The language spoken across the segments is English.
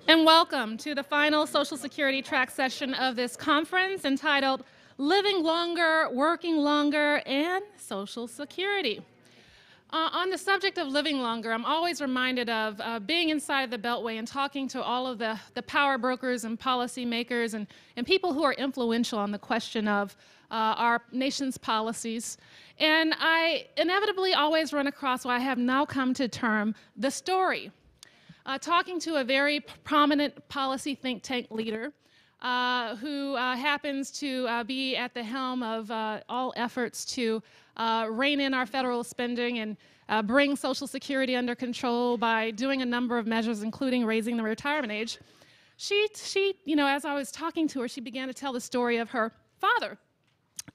And welcome to the final Social Security track session of this conference entitled Living Longer, Working Longer, and Social Security. On the subject of living longer, I'm always reminded of being inside the Beltway and talking to all of the power brokers and policymakers and people who are influential on the question of our nation's policies. And I inevitably always run across what I have now come to term the story. Talking to a very prominent policy think tank leader who happens to be at the helm of all efforts to rein in our federal spending and bring Social Security under control by doing a number of measures, including raising the retirement age. She, as I was talking to her, she began to tell the story of her father.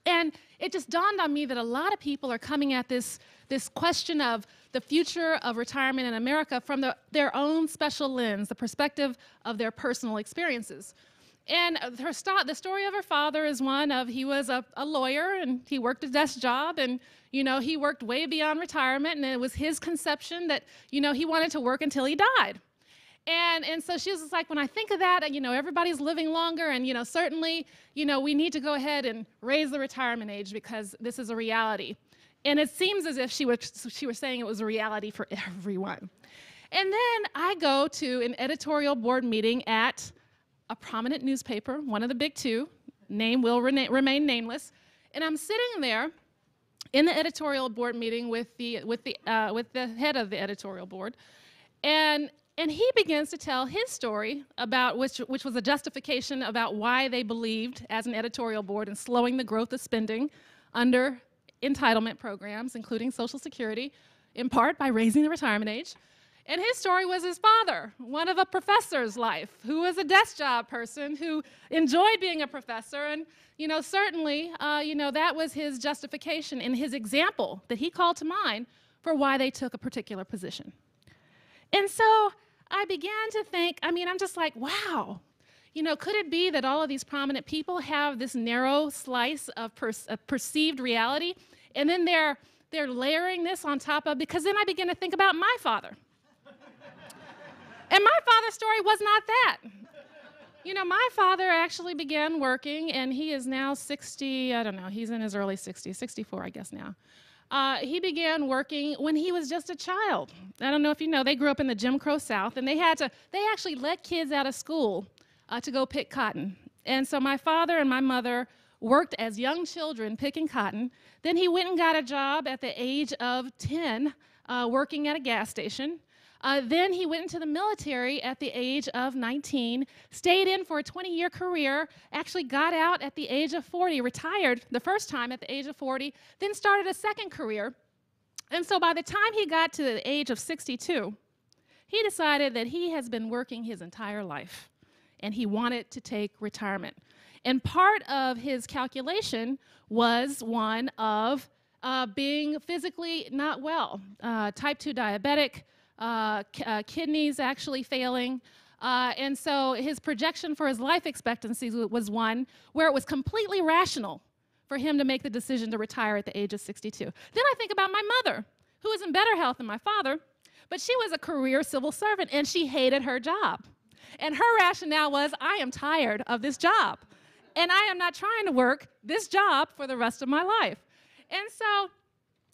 And it just dawned on me that a lot of people are coming at this question of the future of retirement in America from their own special lens, the perspective of their personal experiences. And the story of her father is one of he was a lawyer and he worked a desk job and he worked way beyond retirement, and it was his conception that he wanted to work until he died. And so she was just like, when I think of that, everybody's living longer, and certainly we need to go ahead and raise the retirement age because this is a reality. And it seems as if she was saying it was a reality for everyone. And then I go to an editorial board meeting at a prominent newspaper, one of the big two, name will remain nameless, and I'm sitting there in the editorial board meeting with the head of the editorial board, and he begins to tell his story about which was a justification about why they believed as an editorial board in slowing the growth of spending under entitlement programs, including Social Security, in part by raising the retirement age. And his story was his father, one of a professor's life, who was a desk job person who enjoyed being a professor. And, certainly, that was his justification and his example that he called to mind for why they took a particular position. And so I began to think, I'm just like, wow, could it be that all of these prominent people have this narrow slice of perceived reality? And then they're layering this on top of, because then I began to think about my father. And my father's story was not that. My father actually began working, and he is now 60, I don't know, he's in his early 60s, 64, I guess now. He began working when he was just a child. I don't know if you know, they grew up in the Jim Crow South, and they actually let kids out of school to go pick cotton. And so my father and my mother worked as young children picking cotton. Then he went and got a job at the age of 10 working at a gas station. Then he went into the military at the age of 19, stayed in for a 20-year career, actually got out at the age of 40, retired the first time at the age of 40, then started a second career. And so by the time he got to the age of 62, he decided that he has been working his entire life, and he wanted to take retirement. And part of his calculation was one of being physically not well, type 2 diabetic, kidneys actually failing. And so his projection for his life expectancy was one where it was completely rational for him to make the decision to retire at the age of 62. Then I think about my mother, who is in better health than my father, but she was a career civil servant and she hated her job. And her rationale was, I am tired of this job, and I am not trying to work this job for the rest of my life. And so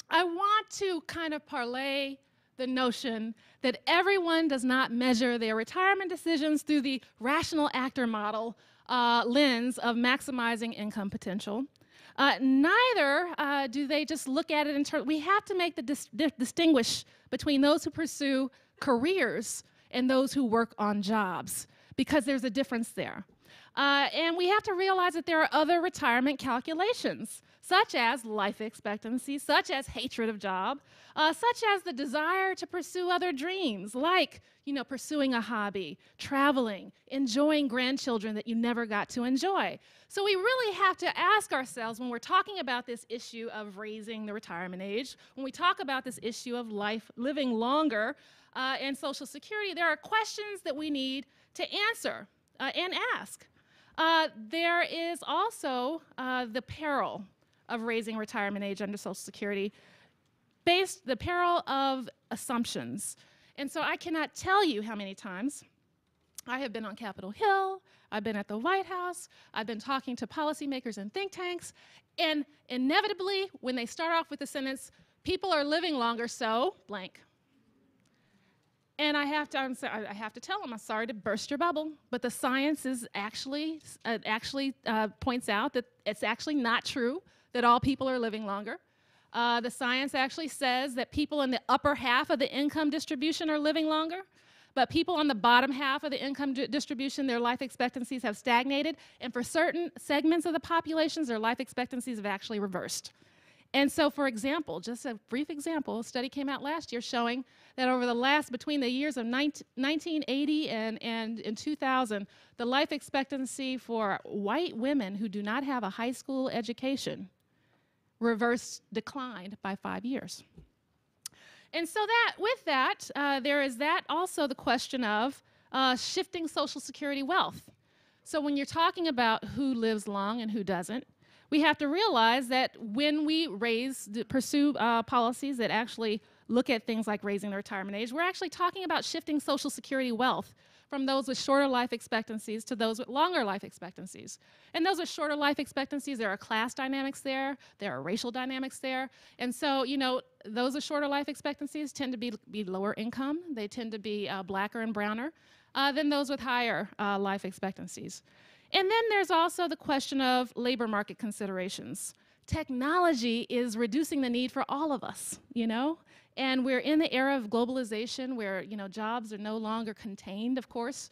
I want to kind of parlay the notion that everyone does not measure their retirement decisions through the rational actor model lens of maximizing income potential. Neither do they just look at it in terms, we have to make the distinguish between those who pursue careers and those who work on jobs, because there's a difference there. And we have to realize that there are other retirement calculations, such as life expectancy, such as hatred of job, such as the desire to pursue other dreams, like pursuing a hobby, traveling, enjoying grandchildren that you never got to enjoy. So we really have to ask ourselves, when we're talking about this issue of raising the retirement age, when we talk about this issue of living longer and Social Security, there are questions that we need to answer and ask. There is also the peril of raising retirement age under Social Security, the peril of assumptions. And so I cannot tell you how many times I have been on Capitol Hill, I've been at the White House, I've been talking to policymakers and think tanks, and inevitably, when they start off with the sentence, people are living longer, so blank. And I have to tell them, I'm sorry to burst your bubble, but the science is actually points out that it's actually not true that all people are living longer. The science actually says that people in the upper half of the income distribution are living longer, but people on the bottom half of the income distribution, their life expectancies have stagnated, and for certain segments of the populations, their life expectancies have actually reversed. And so, for example, just a brief example, a study came out last year showing that over between the years of 1980 and in 2000, the life expectancy for white women who do not have a high school education declined by 5 years. And so with that, there is also the question of shifting Social Security wealth. So when you're talking about who lives long and who doesn't, we have to realize that when we pursue policies that actually look at things like raising the retirement age, we're actually talking about shifting Social Security wealth from those with shorter life expectancies to those with longer life expectancies. And those with shorter life expectancies, there are class dynamics there are racial dynamics there. And so, those with shorter life expectancies tend to be lower income. They tend to be blacker and browner than those with higher life expectancies. And then there's also the question of labor market considerations. Technology is reducing the need for all of us, and we're in the era of globalization where, jobs are no longer contained, of course,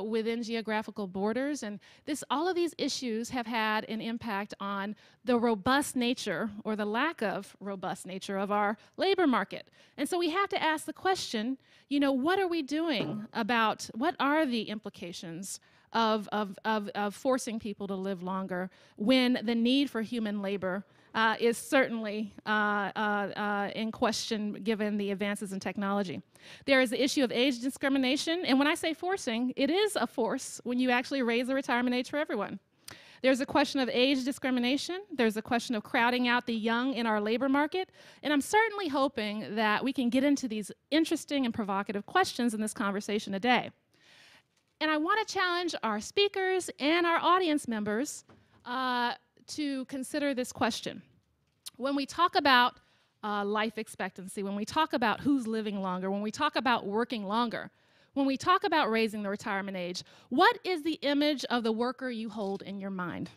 within geographical borders. And all of these issues have had an impact on the robust nature or the lack of robust nature of our labor market. And so we have to ask the question, what are we doing about, what are the implications of forcing people to live longer when the need for human labor is certainly in question given the advances in technology. There is the issue of age discrimination, and when I say forcing, it is a force when you actually raise the retirement age for everyone. There's a question of age discrimination. There's a question of crowding out the young in our labor market, and I'm certainly hoping that we can get into these interesting and provocative questions in this conversation today. And I want to challenge our speakers and our audience members to consider this question. When we talk about life expectancy, when we talk about who's living longer, when we talk about working longer, when we talk about raising the retirement age, what is the image of the worker you hold in your mind?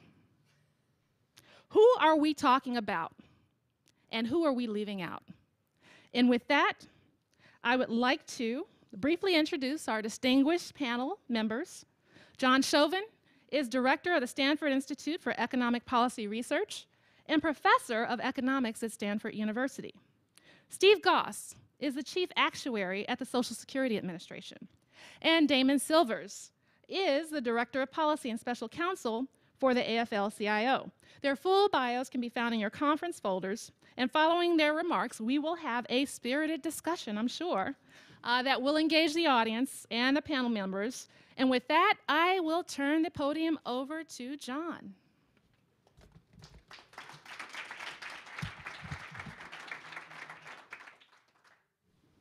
Who are we talking about? And who are we leaving out? And with that, I would like to briefly introduce our distinguished panel members. John Shoven is director of the Stanford Institute for Economic Policy Research and professor of economics at Stanford University. Steve Goss is the chief actuary at the Social Security Administration. And Damon Silvers is the director of policy and special counsel for the AFL-CIO. Their full bios can be found in your conference folders, and following their remarks, we will have a spirited discussion, I'm sure, that will engage the audience and the panel members. And with that, I will turn the podium over to John.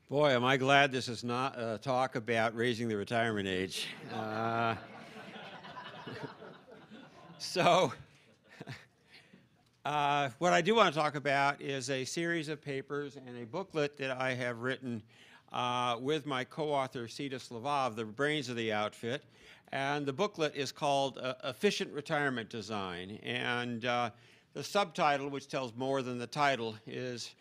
Boy, am I glad this is not a talk about raising the retirement age. What I do want to talk about is a series of papers and a booklet that I have written with my co-author, Sita Slavov, the brains of the outfit. And the booklet is called Efficient Retirement Design. And the subtitle, which tells more than the title, is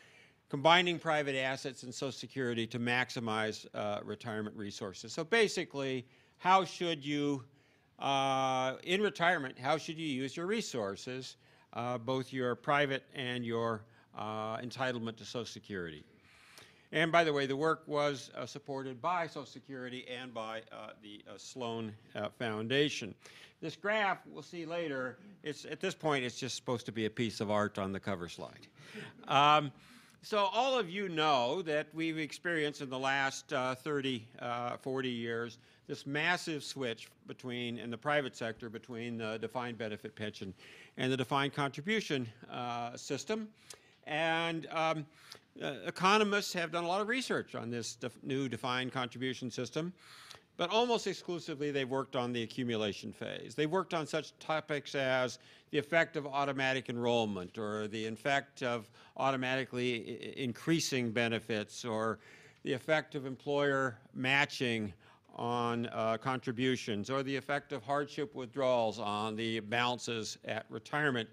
Combining Private Assets and Social Security to Maximize Retirement Resources. So basically, how should you, in retirement, how should you use your resources, both your private and your entitlement to Social Security? And by the way, the work was supported by Social Security and by the Sloan Foundation. This graph, we'll see later, at this point, it's just supposed to be a piece of art on the cover slide. So all of you know that we've experienced in the last 30, 40 years this massive switch in the private sector between the defined benefit pension and the defined contribution system. And economists have done a lot of research on this new defined contribution system. but almost exclusively they've worked on the accumulation phase. They've worked on such topics as the effect of automatic enrollment, or the effect of automatically increasing benefits, or the effect of employer matching on contributions, or the effect of hardship withdrawals on the balances at retirement.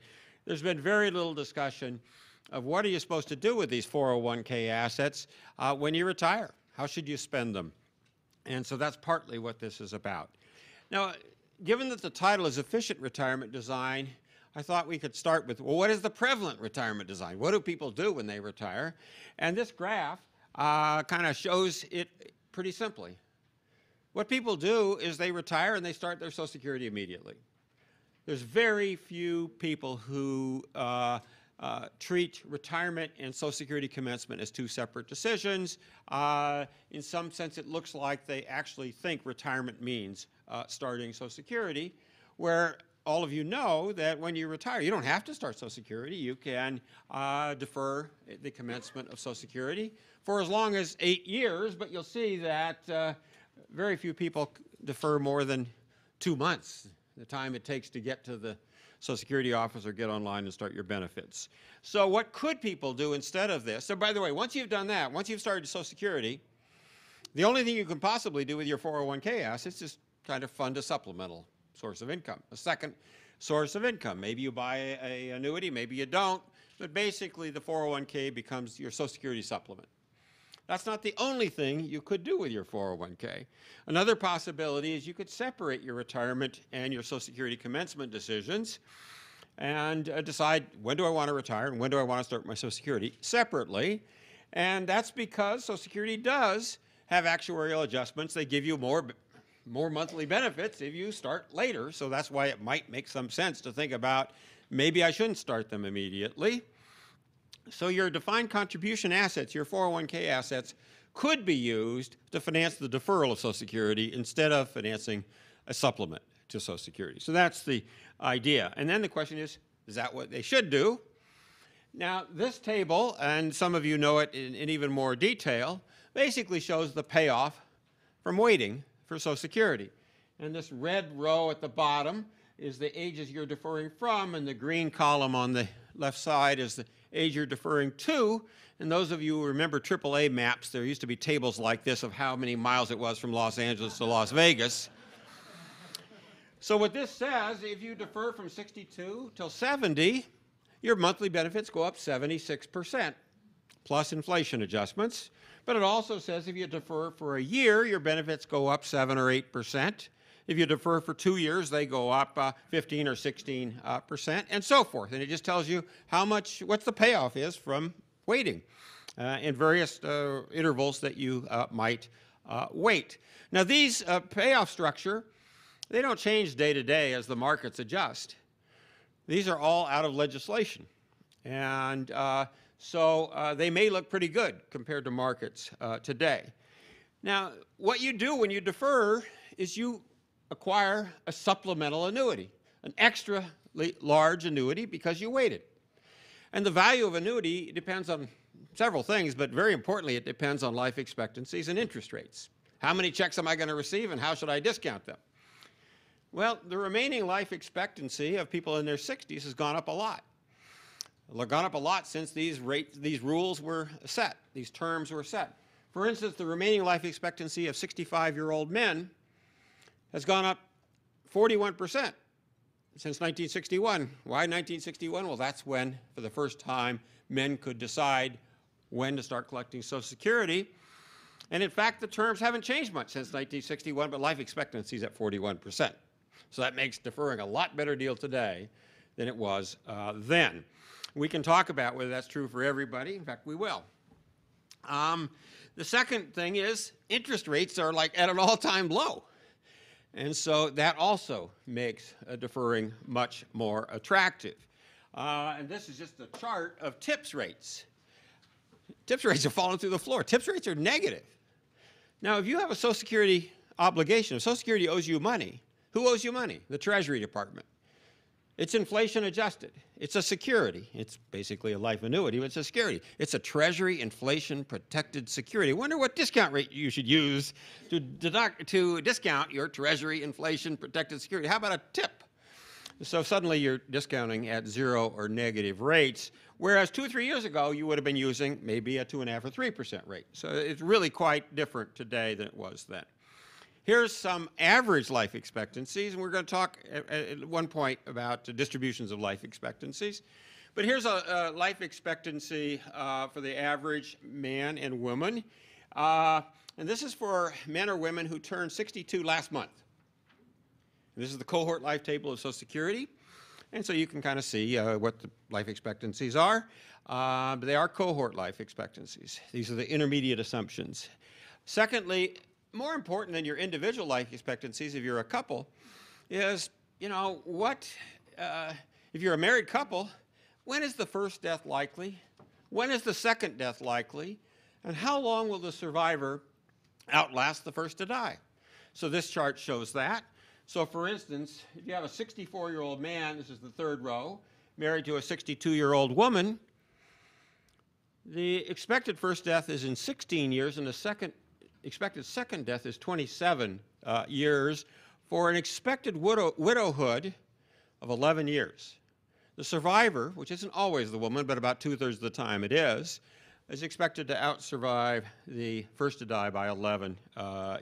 There's been very little discussion of what are you supposed to do with these 401k assets when you retire. How should you spend them? And so that's partly what this is about. Now, given that the title is Efficient Retirement Design, I thought we could start with, well, what is the prevalent retirement design? What do people do when they retire? And this graph kind of shows it pretty simply. What people do is they retire and they start their Social Security immediately. There's very few people who treat retirement and Social Security commencement as two separate decisions. In some sense, it looks like they actually think retirement means starting Social Security, where all of you know that when you retire, you don't have to start Social Security. You can defer the commencement of Social Security for as long as 8 years, but you'll see that very few people defer more than 2 months, the time it takes to get to the Social Security office or get online and start your benefits. So what could people do instead of this? So by the way, once you've done that, once you've started Social Security, the only thing you can possibly do with your 401k assets is kind of fund a supplemental source of income, a second source of income. Maybe you buy an annuity, maybe you don't, but basically the 401k becomes your Social Security supplement. That's not the only thing you could do with your 401k. Another possibility is you could separate your retirement and your Social Security commencement decisions and decide when do I want to retire and when do I want to start my Social Security separately. And that's because Social Security does have actuarial adjustments. They give you more monthly benefits if you start later. So that's why it might make some sense to think about maybe I shouldn't start them immediately. So your defined contribution assets, your 401k assets, could be used to finance the deferral of Social Security instead of financing a supplement to Social Security. So that's the idea. And then the question is that what they should do? Now, this table, and some of you know it in even more detail, basically shows the payoff from waiting for Social Security. And this red row at the bottom is the ages you're deferring from, and the green column on the left side is the age you're deferring to. And those of you who remember AAA maps, there used to be tables like this of how many miles it was from Los Angeles to Las Vegas. So what this says, if you defer from 62 till 70, your monthly benefits go up 76%, plus inflation adjustments. But it also says if you defer for a year, your benefits go up 7 or 8%. If you defer for 2 years, they go up 15 or 16%, and so forth. And it just tells you how much, what the payoff is from waiting in various intervals that you might wait. Now, these payoff structure, they don't change day to day as the markets adjust. These are all out of legislation. And so they may look pretty good compared to markets today. Now, what you do when you defer is you acquire a supplemental annuity, an extra large annuity because you waited. And the value of annuity depends on several things, but very importantly, it depends on life expectancies and interest rates. How many checks am I going to receive and how should I discount them? Well, the remaining life expectancy of people in their 60s has gone up a lot. It's gone up a lot since these rules were set, these terms were set. For instance, the remaining life expectancy of 65-year-old men has gone up 41% since 1961. Why 1961? Well, that's when, for the first time, men could decide when to start collecting Social Security. And in fact, the terms haven't changed much since 1961, but life expectancy is at 41%. So that makes deferring a lot better deal today than it was then. We can talk about whether that's true for everybody. In fact, we will. The second thing is interest rates are like at an all-time low. And so that also makes deferring much more attractive. And this is just a chart of TIPS rates. TIPS rates have fallen through the floor. TIPS rates are negative. Now, if you have a Social Security obligation, if Social Security owes you money, who owes you money? The Treasury Department. It's inflation adjusted. It's a security. It's basically a life annuity, but it's a security. It's a Treasury inflation protected security. I wonder what discount rate you should use to discount your Treasury inflation protected security. How about a tip? So suddenly you're discounting at 0 or negative rates, whereas 2 or 3 years ago you would have been using maybe a 2.5% or 3% rate. So it's really quite different today than it was then. Here's some average life expectancies, and we're going to talk at one point about the distributions of life expectancies. But here's a life expectancy for the average man and woman. And this is for men or women who turned 62 last month. And this is the cohort life table of Social Security. And so you can kind of see what the life expectancies are. But they are cohort life expectancies. These are the intermediate assumptions. Secondly, more important than your individual life expectancies, if you're a couple, is, you know, if you're a married couple, when is the first death likely? When is the second death likely? And how long will the survivor outlast the first to die? So this chart shows that. So for instance, if you have a 64-year-old man, this is the third row, married to a 62-year-old woman, the expected first death is in 16 years, and the expected second death is 27 years for an expected widowhood of 11 years. The survivor, which isn't always the woman, but about 2/3 of the time it is expected to outsurvive the first to die by 11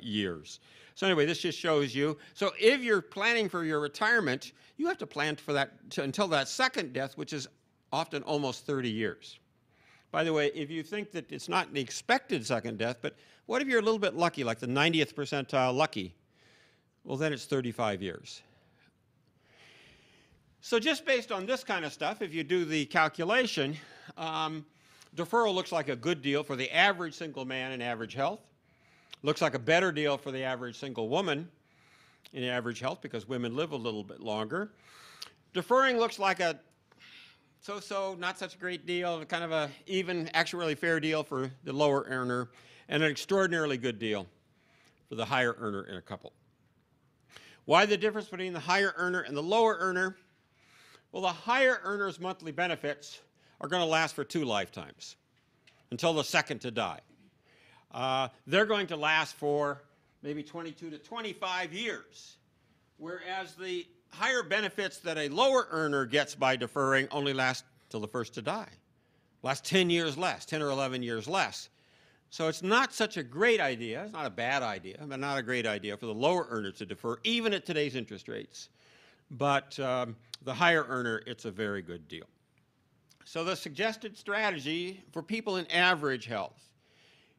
years. So anyway, this just shows you. So if you're planning for your retirement, you have to plan for that until that second death, which is often almost 30 years. By the way, if you think that it's not the expected second death, but what if you're a little bit lucky, like the 90th percentile lucky? Well, then it's 35 years. So just based on this kind of stuff, if you do the calculation, deferral looks like a good deal for the average single man in average health. Looks like a better deal for the average single woman in average health because women live a little bit longer. Deferring looks like a so-so, not such a great deal, kind of a even, actuarially fair deal for the lower earner, and an extraordinarily good deal for the higher earner in a couple. Why the difference between the higher earner and the lower earner? Well, the higher earner's monthly benefits are going to last for 2 lifetimes, until the second to die. They're going to last for maybe 22 to 25 years, whereas the higher benefits that a lower earner gets by deferring only last till the first to die. Last 10 years less, 10 or 11 years less. So it's not such a great idea, it's not a bad idea, but not a great idea for the lower earner to defer, even at today's interest rates. But the higher earner, it's a very good deal. So the suggested strategy for people in average health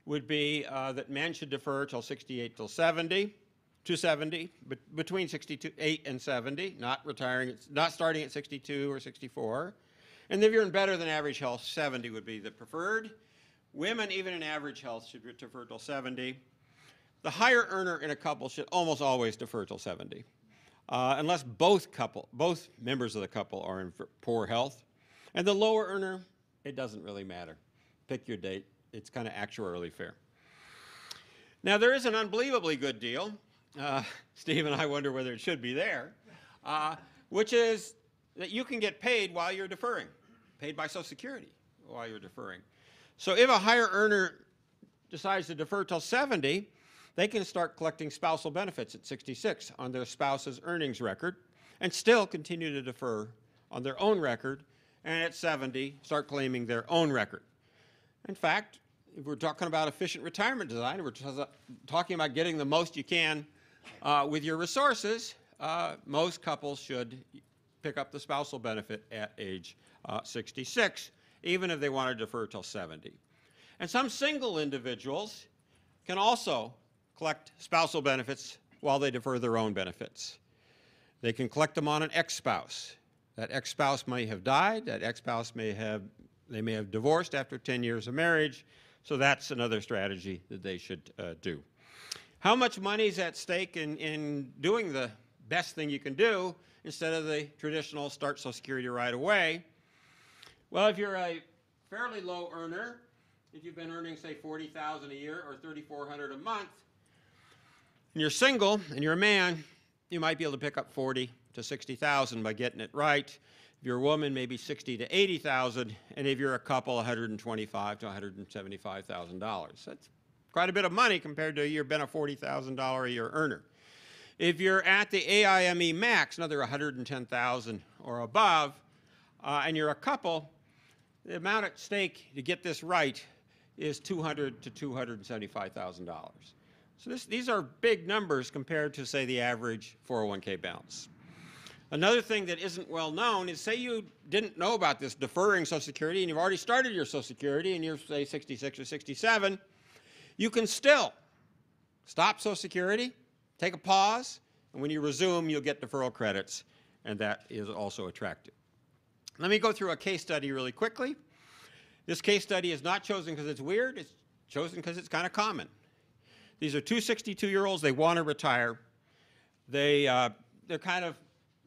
would be that men should defer till 68 till 70, to 70, but between 68 and 70, not starting at 62 or 64. And if you're in better than average health, 70 would be the preferred. Women, even in average health, should defer till 70. The higher earner in a couple should almost always defer till 70, unless both members of the couple are in poor health. And the lower earner, it doesn't really matter. Pick your date. It's kind of actuarially fair. Now, there is an unbelievably good deal. Steve and I wonder whether it should be there, which is that you can get paid while you're deferring, paid by Social Security while you're deferring. So if a higher earner decides to defer till 70, they can start collecting spousal benefits at 66 on their spouse's earnings record and still continue to defer on their own record, and at 70 start claiming their own record. In fact, if we're talking about efficient retirement design, we're talking about getting the most you can with your resources, most couples should pick up the spousal benefit at age 66, even if they want to defer till 70. And some single individuals can also collect spousal benefits while they defer their own benefits. They can collect them on an ex-spouse. That ex-spouse may have died, that ex-spouse may have divorced after 10 years of marriage, so that's another strategy that they should do. How much money is at stake in doing the best thing you can do instead of the traditional start Social Security right away? Well, if you're a fairly low earner, if you've been earning, say, $40,000 a year or $3,400 a month, and you're single and you're a man, you might be able to pick up $40,000, to 60,000 by getting it right. If you're a woman, maybe 60 to 80,000, and if you're a couple, 125 to 175,000 dollars. That's quite a bit of money compared to you've been a $40,000 a year earner. If you're at the AIME max, another 110,000 or above, and you're a couple, the amount at stake to get this right is $200,000 to $275,000. So these are big numbers compared to, say, the average 401k balance. Another thing that isn't well known is, say you didn't know about this deferring Social Security and you've already started your Social Security and you're, say, 66 or 67, you can still stop Social Security, take a pause, and when you resume, you'll get deferral credits, and that is also attractive. Let me go through a case study really quickly. This case study is not chosen because it's weird. It's chosen because it's kind of common. These are two 62-year-olds. They want to retire. They're kind of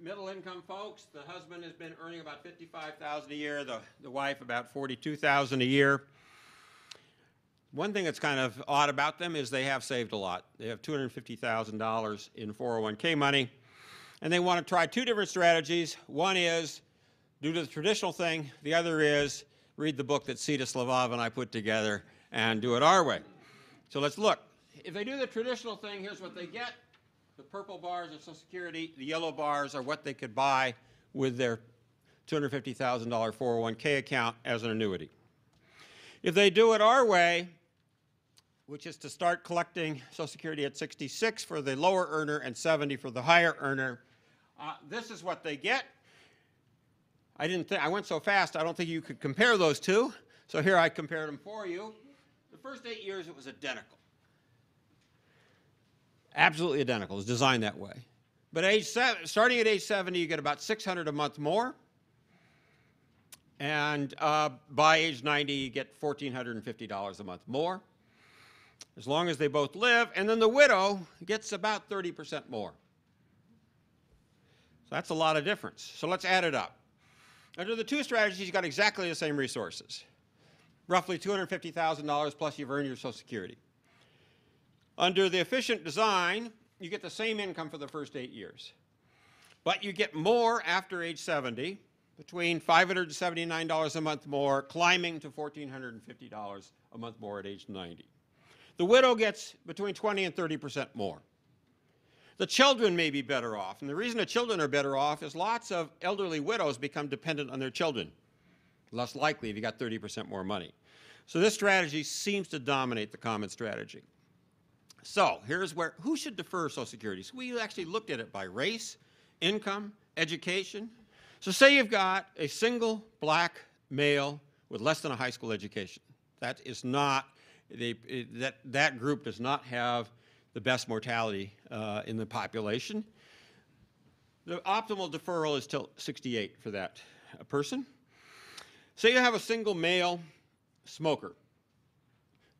middle-income folks. The husband has been earning about $55,000 a year. The wife about $42,000 a year. One thing that's kind of odd about them is they have saved a lot. They have $250,000 in 401k money, and they want to try two different strategies. One is do the traditional thing. The other is read the book that Sita Slavov and I put together and do it our way. So let's look. If they do the traditional thing, here's what they get. The purple bars are Social Security. The yellow bars are what they could buy with their $250,000 401k account as an annuity. If they do it our way, which is to start collecting Social Security at 66 for the lower earner and 70 for the higher earner, this is what they get. I went so fast, I don't think you could compare those two. So here I compared them for you. The first 8 years, it was identical. Absolutely identical. It was designed that way. But starting at age 70, you get about $600 a month more. And by age 90, you get $1,450 a month more, as long as they both live. And then the widow gets about 30% more. So that's a lot of difference. So let's add it up. Under the two strategies, you've got exactly the same resources, roughly $250,000 plus you've earned your Social Security. Under the efficient design, you get the same income for the first 8 years. But you get more after age 70, between $579 a month more, climbing to $1,450 a month more at age 90. The widow gets between 20 and 30% more. The children may be better off, and the reason the children are better off is lots of elderly widows become dependent on their children. Less likely if you got 30% more money. So this strategy seems to dominate the common strategy. So here's where, who should defer Social Security? So we actually looked at it by race, income, education. So say you've got a single black male with less than a high school education. That is not, that group does not have the best mortality in the population. The optimal deferral is till 68 for that person. Say you have a single male smoker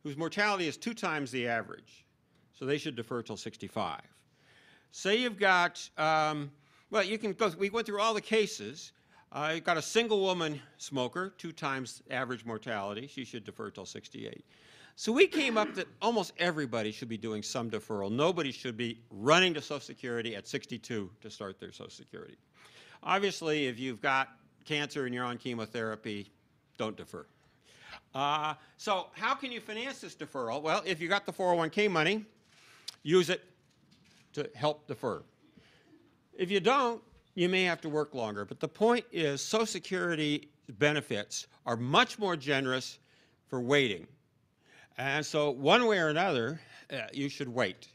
whose mortality is 2 times the average. So they should defer till 65. Say you've got, well, you can go, we went through all the cases. You've got a single woman smoker, 2 times average mortality. She should defer till 68. So we came up that almost everybody should be doing some deferral. Nobody should be running to Social Security at 62 to start their Social Security. Obviously, if you've got cancer and you're on chemotherapy, don't defer. So how can you finance this deferral? Well, if you got the 401k money, use it to help defer. If you don't, you may have to work longer. But the point is Social Security benefits are much more generous for waiting. And so one way or another, you should wait.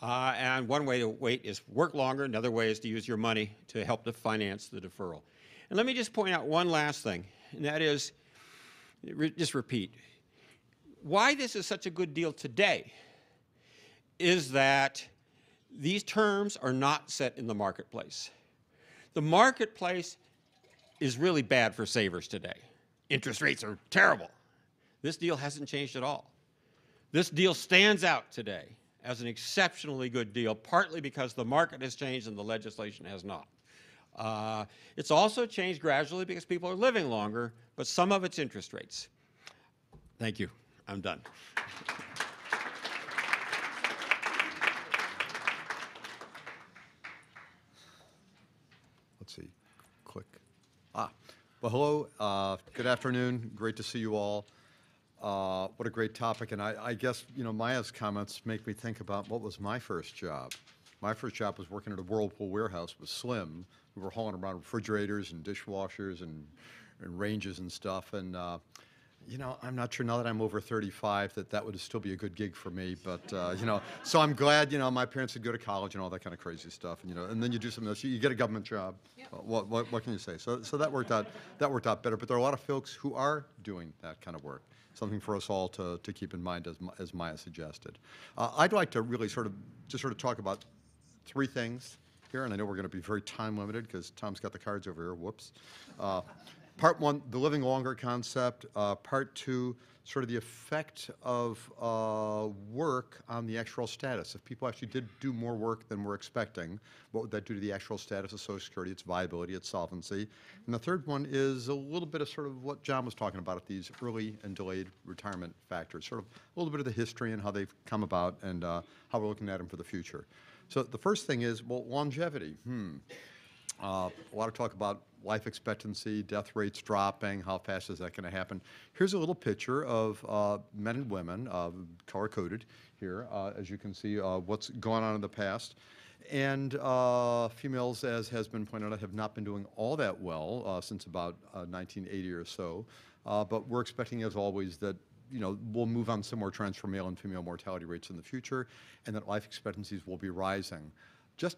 And one way to wait is work longer. Another way is to use your money to help to finance the deferral. And let me just point out one last thing, and that is, just repeat, why this is such a good deal today is that these terms are not set in the marketplace. The marketplace is really bad for savers today. Interest rates are terrible. This deal hasn't changed at all. This deal stands out today as an exceptionally good deal, partly because the market has changed and the legislation has not. It's also changed gradually because people are living longer, but some of it's interest rates. Thank you. I'm done. Click. Well, hello. Good afternoon. Great to see you all. What a great topic. And I guess, Maya's comments make me think about what was my first job. My first job was working at a Whirlpool warehouse with Slim. We were hauling around refrigerators and dishwashers and ranges and stuff. And, I'm not sure now that I'm over 35 that would still be a good gig for me. But, so I'm glad, my parents would go to college and all that kind of crazy stuff. And then you do something else. You get a government job. Yep. What can you say? So that worked out. That worked out better. But there are a lot of folks who are doing that kind of work. Something for us all to keep in mind, as Maya suggested. I'd like to really sort of talk about three things here, and I know we're going to be very time limited because Tom's got the cards over here. Whoops. Part one, the living longer concept. Part two, sort of the effect of work on the actual status. If people actually did do more work than we're expecting, what would that do to the actual status of Social Security, its viability, its solvency? And the third one is a little bit of sort of what John was talking about, these early and delayed retirement factors, sort of a little bit of the history and how they've come about and how we're looking at them for the future. So the first thing is, well, longevity. A lot of talk about life expectancy, death rates dropping, how fast is that going to happen? Here's a little picture of men and women, color-coded here, as you can see what's gone on in the past. And females, as has been pointed out, have not been doing all that well since about 1980 or so. But we're expecting, as always, that we'll move on similar trends for male and female mortality rates in the future, and that life expectancies will be rising. Just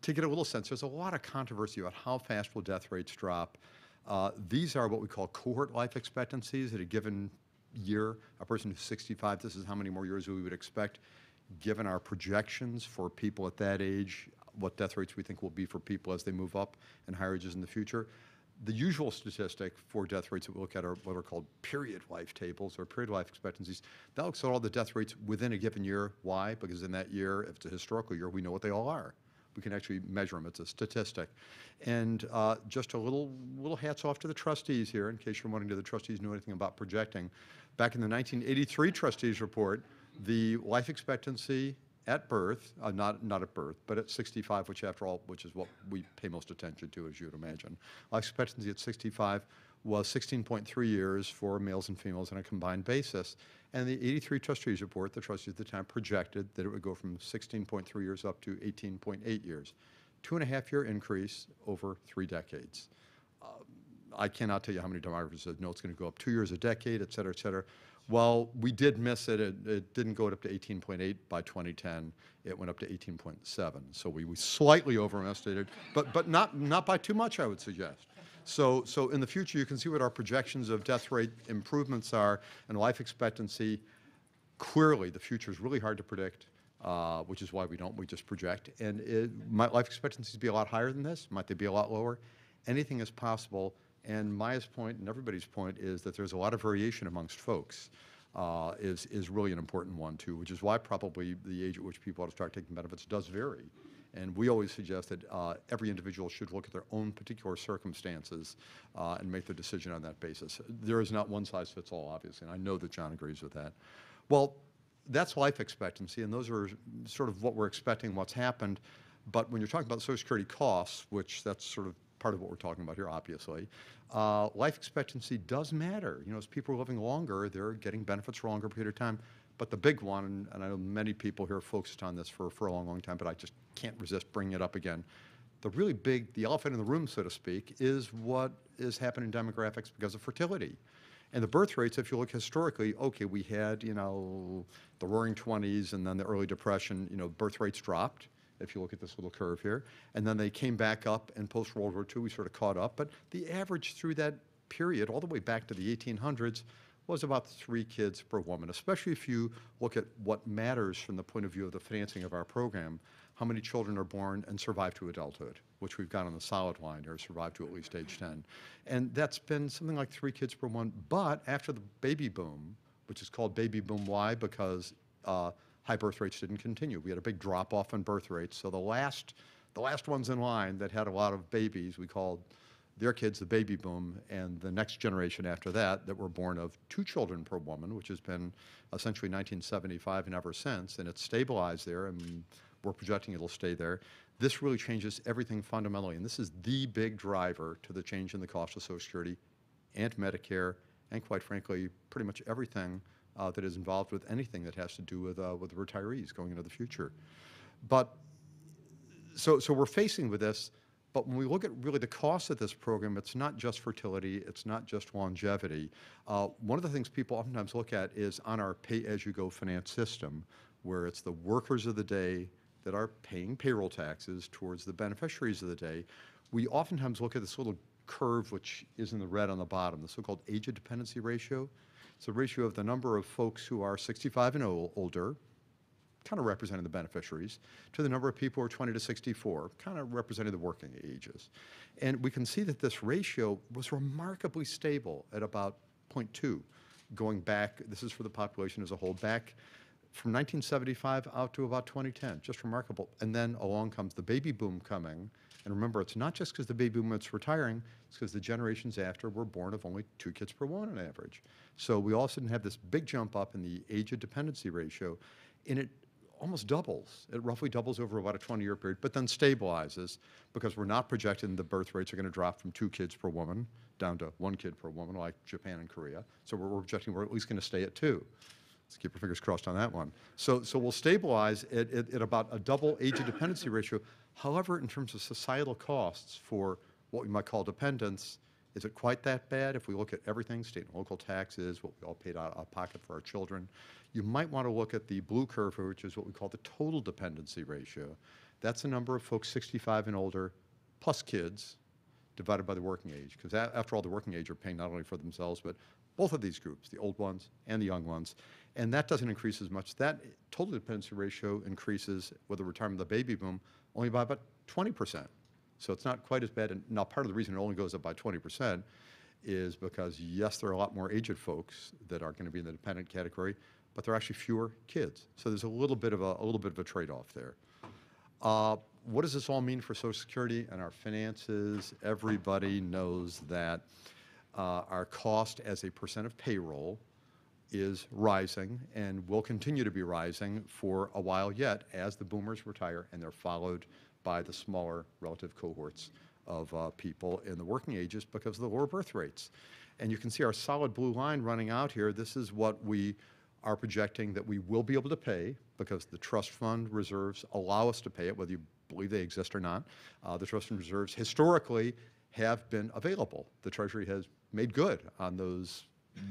to get a little sense, there's a lot of controversy about how fast will death rates drop. These are what we call cohort life expectancies at a given year. A person who's 65, this is how many more years we would expect, given our projections for people at that age, what death rates we think will be for people as they move up in higher ages in the future. The usual statistic for death rates that we look at are what are called period life tables or period life expectancies. That looks at all the death rates within a given year. Why? Because in that year, if it's a historical year, we know what they all are. We can actually measure them. It's a statistic. And just a little hats off to the trustees here, in case you're wondering, do the trustees know anything about projecting? Back in the 1983 trustees report, the life expectancy at birth, not at birth, but at 65, which after all, which is what we pay most attention to, as you would imagine. Life expectancy at 65 was 16.3 years for males and females on a combined basis. And the 83 trustees report, the trustees at the time projected that it would go from 16.3 years up to 18.8 years. 2.5-year increase over 3 decades. I cannot tell you how many demographers said, no, it's going to go up 2 years a decade, et cetera, et cetera. Well, we did miss it. It didn't go up to 18.8 by 2010. It went up to 18.7. So we slightly overestimated, but not by too much, I would suggest. So in the future, you can see what our projections of death rate improvements are and life expectancy. Clearly, the future is really hard to predict, which is why we just project. And might life expectancies be a lot higher than this? Might they be a lot lower? Anything is possible. And Maya's point and everybody's point is that there's a lot of variation amongst folks is really an important one, too, which is why probably the age at which people ought to start taking benefits does vary. And we always suggest that every individual should look at their own particular circumstances and make their decision on that basis. There is not one size fits all, obviously, and I know that John agrees with that. Well, that's life expectancy, and those are sort of what we're expecting, what's happened. But when you're talking about Social Security costs, which that's sort of part of what we're talking about here, obviously, life expectancy does matter. As people are living longer, they're getting benefits for a longer period of time. But the big one, and I know many people here have focused on this for a long, long time, but I just can't resist bringing it up again. The really big, the elephant in the room, so to speak, is what is happening in demographics because of fertility. And the birth rates, if you look historically, okay, we had, the roaring 20s and then the early depression, birth rates dropped, if you look at this little curve here. And then they came back up, and post-World War II, we sort of caught up. But the average through that period, all the way back to the 1800s, was about 3 kids per woman, especially if you look at what matters from the point of view of the financing of our program, how many children are born and survive to adulthood, which we've got on the solid line here, survive to at least age 10. And that's been something like 3 kids per one. But after the baby boom, which is called baby boom, why? Because high birth rates didn't continue. We had a big drop off in birth rates. So the last ones in line that had a lot of babies, we called their kids the baby boom, and the next generation after that were born of 2 children per woman, which has been essentially 1975 and ever since, and it's stabilized there, and we're projecting it'll stay there. This really changes everything fundamentally, and this is the big driver to the change in the cost of Social Security and Medicare, and quite frankly, pretty much everything that is involved with anything that has to do with retirees going into the future. But so we're facing with this, but when we look at really the cost of this program, it's not just fertility, it's not just longevity. One of the things people oftentimes look at is on our pay-as-you-go finance system, where it's the workers of the day that are paying payroll taxes towards the beneficiaries of the day. We oftentimes look at this little curve, which is in the red on the bottom, the so-called age of dependency ratio. It's a ratio of the number of folks who are 65 and older, kind of representing the beneficiaries, to the number of people who are 20 to 64, kind of representing the working ages. And we can see that this ratio was remarkably stable at about 0.2, going back, this is for the population as a whole, back from 1975 out to about 2010, just remarkable. And then along comes the baby boom coming. And remember, it's not just because the baby boom is retiring, it's because the generations after were born of only 2 kids per one on average. So we all of a sudden have this big jump up in the age of dependency ratio, and it almost doubles. It roughly doubles over about a 20-year period, but then stabilizes because we're not projecting the birth rates are going to drop from 2 kids per woman down to 1 kid per woman like Japan and Korea. So we're projecting we're at least going to stay at 2. Let's keep our fingers crossed on that one. So we'll stabilize at about a double age of dependency ratio. However, in terms of societal costs for what we might call dependents, is it quite that bad? If we look at everything, state and local taxes, what we all paid out of pocket for our children, you might want to look at the blue curve, which is what we call the total dependency ratio. That's the number of folks 65 and older plus kids divided by the working age. Because after all, the working age are paying not only for themselves, but both of these groups, the old ones and the young ones. And that doesn't increase as much. That total dependency ratio increases with the retirement of the baby boom only by about 20%. So it's not quite as bad. And now part of the reason it only goes up by 20% is because, yes, there are a lot more aged folks that are going to be in the dependent category, but there are actually fewer kids. So there's a little bit of a trade-off there. What does this all mean for Social Security and our finances? Everybody knows that our cost as a percent of payroll is rising and will continue to be rising for a while yet as the boomers retire, and they're followed by the smaller relative cohorts of people in the working ages because of the lower birth rates. And you can see our solid blue line running out here. This is what we are projecting that we will be able to pay because the trust fund reserves allow us to pay it, whether you believe they exist or not. The trust fund reserves historically have been available. The Treasury has made good on those.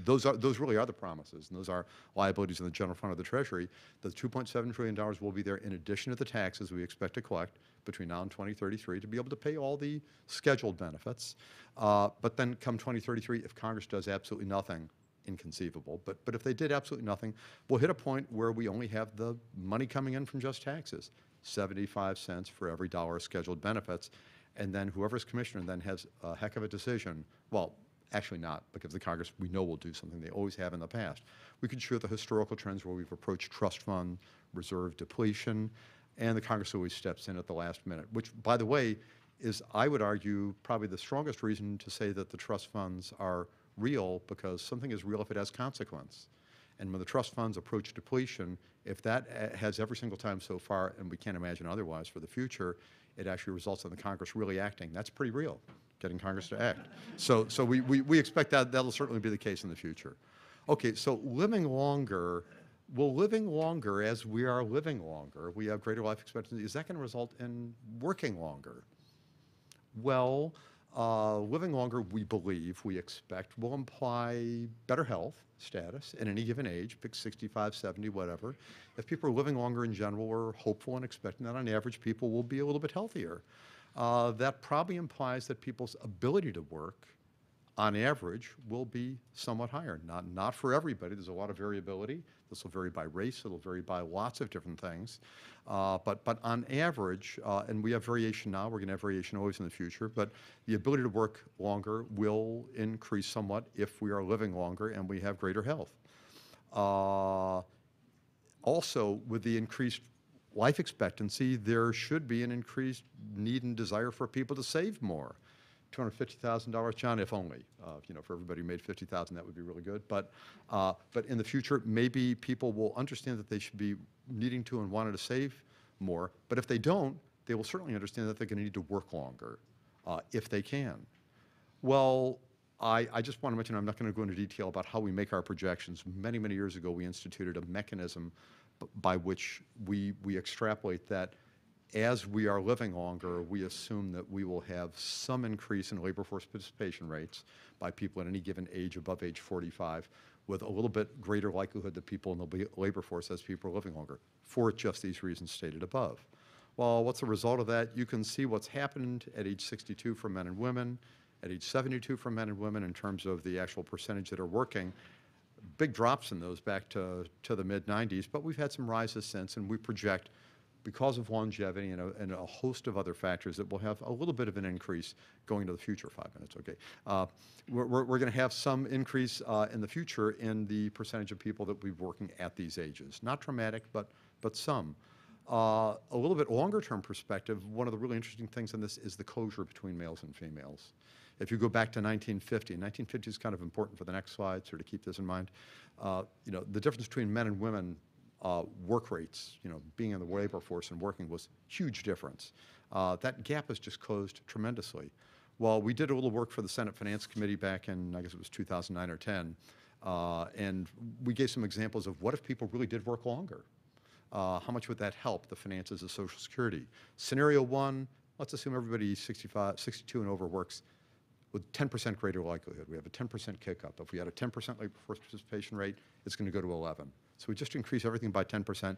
Those really are the promises, and those are liabilities in the general fund of the Treasury. The $2.7 trillion will be there in addition to the taxes we expect to collect between now and 2033 to be able to pay all the scheduled benefits. But then come 2033, if Congress does absolutely nothing, inconceivable, but if they did absolutely nothing, we'll hit a point where we only have the money coming in from just taxes, 75 cents for every dollar of scheduled benefits, and then whoever's commissioner then has a heck of a decision. Well, actually not, because the Congress, we know, will do something they always have in the past. We could show the historical trends where we've approached trust fund reserve depletion, and the Congress always steps in at the last minute, which, by the way, is, I would argue, probably the strongest reason to say that the trust funds are real, because something is real if it has consequence. And when the trust funds approach depletion, if that has every single time so far, and we can't imagine otherwise for the future, it actually results in the Congress really acting. That's pretty real, getting Congress to act. So we expect that that'll certainly be the case in the future. Okay, so living longer, well, living longer as we are living longer, we have greater life expectancy. Is that going to result in working longer? Well, living longer, we believe, we expect, will imply better health status at any given age, pick 65, 70, whatever. If people are living longer in general, we're hopeful and expecting that on average people will be a little bit healthier. That probably implies that people's ability to work, on average, will be somewhat higher. Not for everybody. There's a lot of variability. This will vary by race. It'll vary by lots of different things. But on average, and we have variation now, we're going to have variation always in the future, but the ability to work longer will increase somewhat if we are living longer and we have greater health. Also, with the increased life expectancy, there should be an increased need and desire for people to save more. $250,000, John, if only. For everybody who made $50,000, that would be really good. But in the future, maybe people will understand that they should be needing to and wanting to save more. But if they don't, they will certainly understand that they're going to need to work longer if they can. Well, I just want to mention, I'm not going to go into detail about how we make our projections. Many, many years ago, we instituted a mechanism by which we extrapolate that as we are living longer, we assume that we will have some increase in labor force participation rates by people at any given age above age 45, with a little bit greater likelihood that people in the labor force as people are living longer, for just these reasons stated above. Well, what's the result of that? You can see what's happened at age 62 for men and women, at age 72 for men and women in terms of the actual percentage that are working. Big drops in those back to the mid-90s, but we've had some rises since, and we project, because of longevity and a host of other factors, that we'll have a little bit of an increase going into the future. 5 minutes, okay. We're going to have some increase in the future in the percentage of people that will be working at these ages. Not dramatic, but some. A little bit longer term perspective, one of the really interesting things in this is the closure between males and females. If you go back to 1950, 1950 is kind of important for the next slide, so to keep this in mind. The difference between men and women work rates, being in the labor force and working, was huge difference. That gap has just closed tremendously. Well, we did a little work for the Senate Finance Committee back in, I guess it was 2009 or 10, and we gave some examples of what if people really did work longer? How much would that help the finances of Social Security? Scenario one, let's assume everybody 65, 62 and over works with 10% greater likelihood. We have a 10% kick up. If we had a 10% labor force participation rate, it's going to go to 11. So we just increase everything by 10%.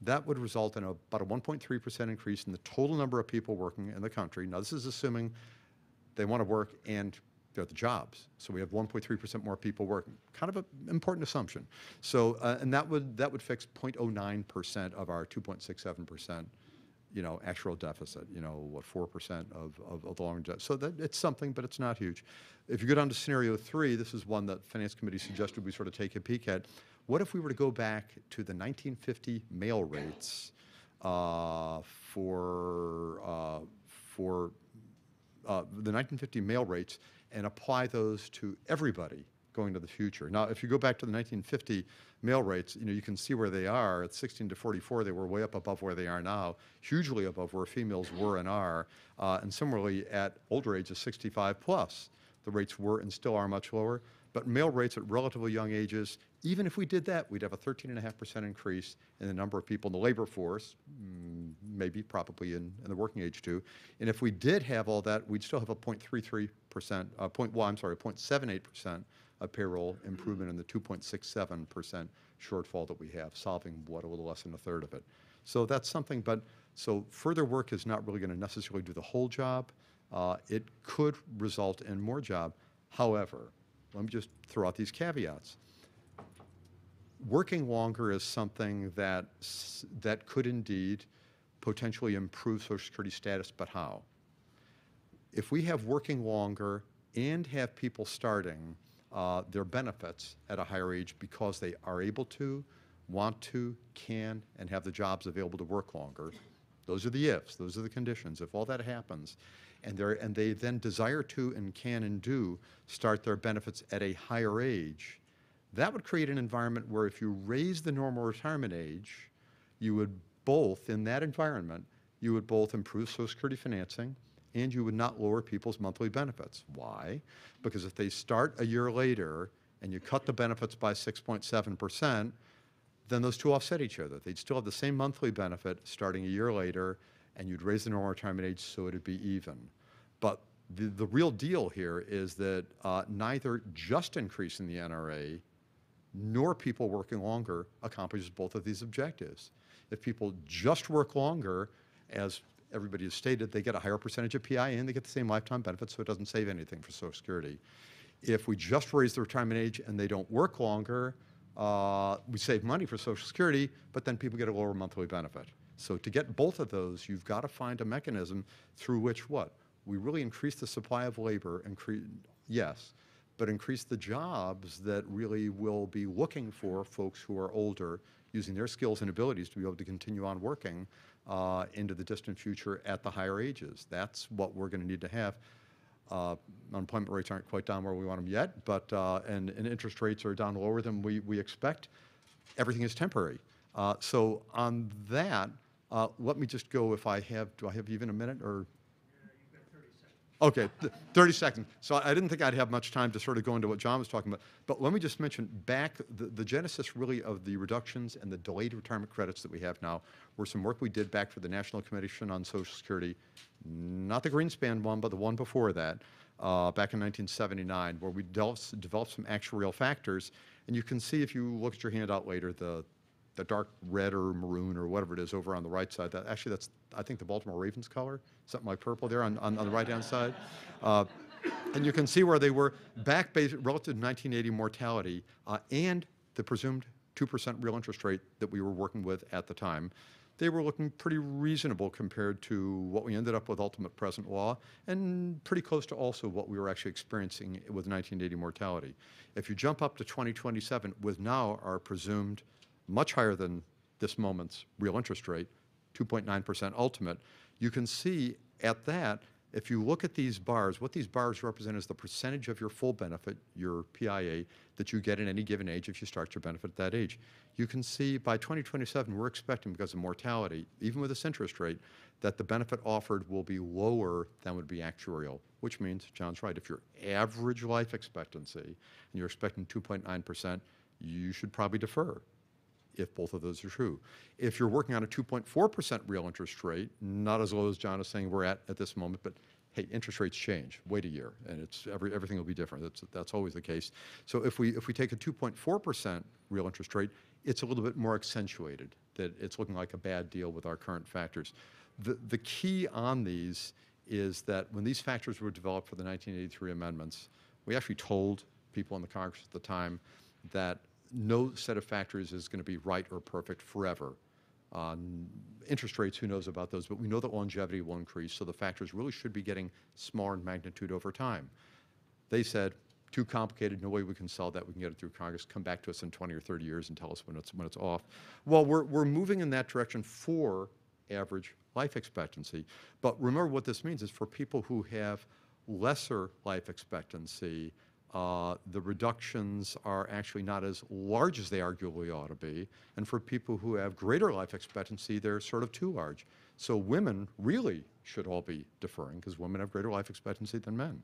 That would result in about a 1.3% increase in the total number of people working in the country. Now, this is assuming they want to work and they're at the jobs. So we have 1.3% more people working. Kind of an important assumption. So, and that would fix 0.09% of our 2.67%, actual deficit, 4% of the long debt. So that it's something, but it's not huge. If you go down to scenario 3, this is one that Finance Committee suggested we sort of take a peek at. What if we were to go back to the 1950 mail rates for the 1950 mail rates and apply those to everybody going to the future? Now, if you go back to the 1950 mail rates, you can see where they are. At 16 to 44, they were way up above where they are now, hugely above where females were and are. And similarly, at older ages, 65 plus, the rates were and still are much lower. But male rates at relatively young ages, even if we did that, we'd have a 13.5% increase in the number of people in the labor force, maybe probably in the working age too. And if we did have all that, we'd still have a 0.78% of payroll improvement in the 2.67% shortfall that we have, solving a little less than a third of it. So that's something, so further work is not really going to necessarily do the whole job. It could result in more job. However, let me just throw out these caveats. Working longer is something that could indeed potentially improve Social Security status, but how? If we have working longer and have people starting their benefits at a higher age because they are able to, want to, can, and have the jobs available to work longer, those are the ifs, those are the conditions. If all that happens, and they then desire to and can and do start their benefits at a higher age, that would create an environment where if you raise the normal retirement age, you would both, in that environment, you would both improve Social Security financing and you would not lower people's monthly benefits. Why? Because if they start a year later and you cut the benefits by 6.7%, then those two offset each other. They'd still have the same monthly benefit starting a year later, and you'd raise the normal retirement age so it'd be even. But the real deal here is that neither just increasing the NRA nor people working longer accomplishes both of these objectives. If people just work longer, as everybody has stated, they get a higher percentage of PI and they get the same lifetime benefits, so it doesn't save anything for Social Security. If we just raise the retirement age and they don't work longer, we save money for Social Security, but then people get a lower monthly benefit. So to get both of those, you've got to find a mechanism through which what? We really increase the supply of labor, yes, but increase the jobs that really will be looking for folks who are older, using their skills and abilities to be able to continue on working into the distant future at the higher ages. That's what we're going to need to have. Unemployment rates aren't quite down where we want them yet, but and interest rates are down lower than we expect. Everything is temporary. So on that, Let me just go if I have, do I have even a minute or? Okay, 30 seconds. So I didn't think I'd have much time to sort of go into what John was talking about. But let me just mention back the genesis really of the reductions and the delayed retirement credits that we have now were some work we did back for the National Commission on Social Security, not the Greenspan one, but the one before that, back in 1979, where we developed some actuarial factors. And you can see if you look at your handout later, the dark red or maroon or whatever it is over on the right side. Actually, that's, I think, the Baltimore Ravens color, something like purple there on the right-hand side. And you can see where they were back relative to 1980 mortality and the presumed 2% real interest rate that we were working with at the time. They were looking pretty reasonable compared to what we ended up with ultimate present law and pretty close to also what we were actually experiencing with 1980 mortality. If you jump up to 2027 with now our presumed much higher than this moment's real interest rate, 2.9% ultimate, you can see at that, if you look at these bars, what these bars represent is the percentage of your full benefit, your PIA, that you get at any given age if you start your benefit at that age. You can see by 2027, we're expecting, because of mortality, even with this interest rate, that the benefit offered will be lower than would be actuarial, which means, John's right, if your average life expectancy and you're expecting 2.9%, you should probably defer, if both of those are true. If you're working on a 2.4% real interest rate, not as low as John is saying we're at this moment, but hey, interest rates change. Wait a year, and it's everything will be different. That's always the case. So if we take a 2.4% real interest rate, it's a little bit more accentuated that it's looking like a bad deal with our current factors. The key on these is that when these factors were developed for the 1983 amendments, we actually told people in the Congress at the time that no set of factors is going to be right or perfect forever. Interest rates, who knows about those, but we know that longevity will increase, so the factors really should be getting smaller in magnitude over time. They said, too complicated, no way we can solve that, we can get it through Congress, come back to us in 20 or 30 years and tell us when it's off. Well, we're moving in that direction for average life expectancy, but remember what this means is for people who have lesser life expectancy, the reductions are actually not as large as they arguably ought to be. And for people who have greater life expectancy, they're sort of too large. So women really should all be deferring because women have greater life expectancy than men.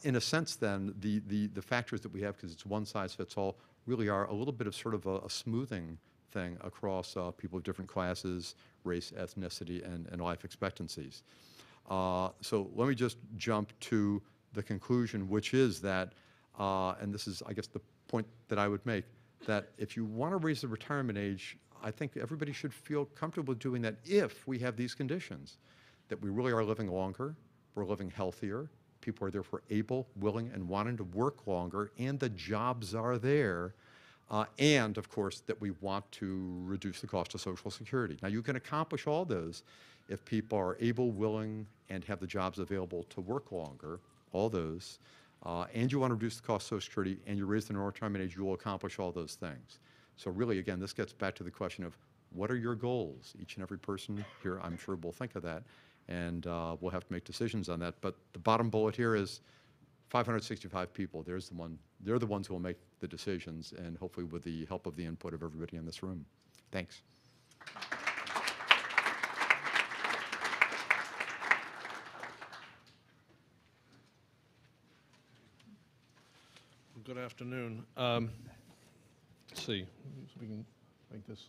In a sense, then, the factors that we have, because it's one size fits all, really are a little bit of sort of a smoothing thing across people of different classes, race, ethnicity, and life expectancies. So let me just jump to the conclusion, which is that, and this is, I guess, the point that I would make, that if you want to raise the retirement age, I think everybody should feel comfortable doing that if we have these conditions, that we really are living longer, we're living healthier, people are therefore able, willing, and wanting to work longer, and the jobs are there, and, of course, that we want to reduce the cost of Social Security. Now, you can accomplish all those if people are able, willing, and have the jobs available to work longer, all those, and you want to reduce the cost of Social Security, and you raise the normal retirement age, you will accomplish all those things. So really, again, this gets back to the question of what are your goals? Each and every person here, I'm sure, will think of that, and we'll have to make decisions on that. But the bottom bullet here is 565 people. They're the ones who will make the decisions, and hopefully with the help of the input of everybody in this room. Thanks. Good afternoon. Let's see, we can make this,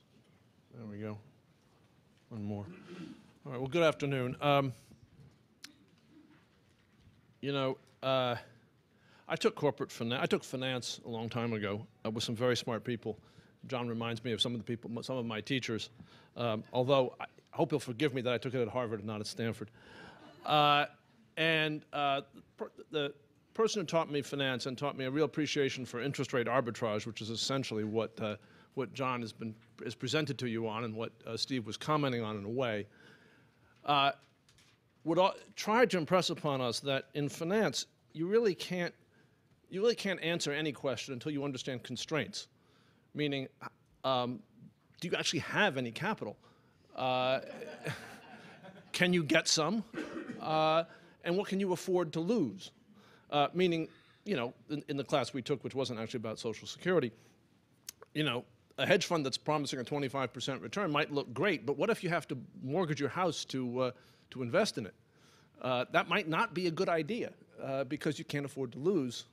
there we go. One more. All right, well, good afternoon. I took I took finance a long time ago with some very smart people. John reminds me of some of my teachers, although I hope you'll forgive me that I took it at Harvard and not at Stanford. The person who taught me finance and taught me a real appreciation for interest rate arbitrage, which is essentially what John has presented to you on and what Steve was commenting on in a way, tried to impress upon us that in finance you really can't answer any question until you understand constraints, meaning do you actually have any capital? Can you get some? And what can you afford to lose? Meaning, in the class we took, which wasn't actually about Social Security, a hedge fund that's promising a 25% return might look great, but what if you have to mortgage your house to invest in it? That might not be a good idea because you can't afford to lose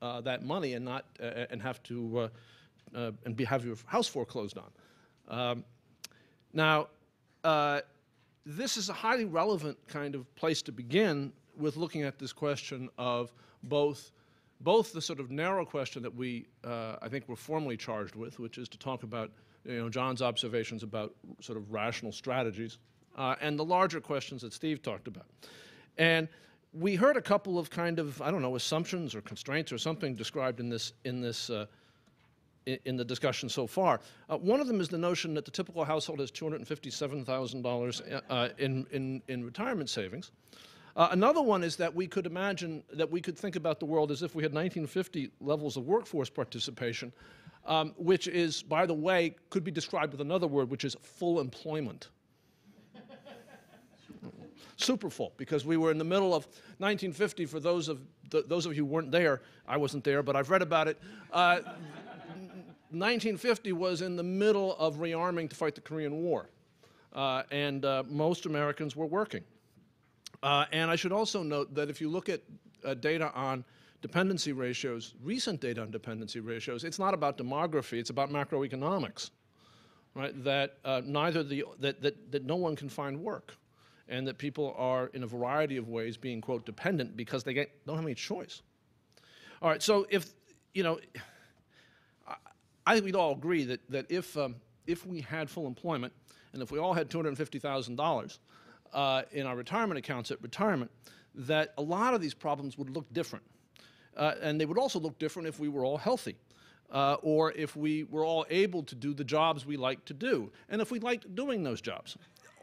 that money and not and have to have your house foreclosed on. Now, this is a highly relevant kind of place to begin with looking at this question of both the sort of narrow question that we, I think, were formally charged with, which is to talk about, John's observations about sort of rational strategies, and the larger questions that Steve talked about. And we heard a couple of kind of, I don't know, assumptions or constraints or something described in the discussion so far. One of them is the notion that the typical household has $257,000 in retirement savings. Another one is that we could imagine that we could think about the world as if we had 1950 levels of workforce participation, which is, by the way, could be described with another word, which is full employment. Super full, because we were in the middle of 1950. For those of you who weren't there, I wasn't there, but I've read about it. 1950 was in the middle of rearming to fight the Korean War, and most Americans were working. And I should also note that if you look at data on dependency ratios, recent data on dependency ratios, it's not about demography, it's about macroeconomics, right? That that no one can find work, and that people are in a variety of ways being, quote, dependent because they don't have any choice. All right, so I think we'd all agree that if we had full employment and if we all had $250,000 in our retirement accounts at retirement, that a lot of these problems would look different. And they would also look different if we were all healthy, or if we were all able to do the jobs we like to do, and if we liked doing those jobs.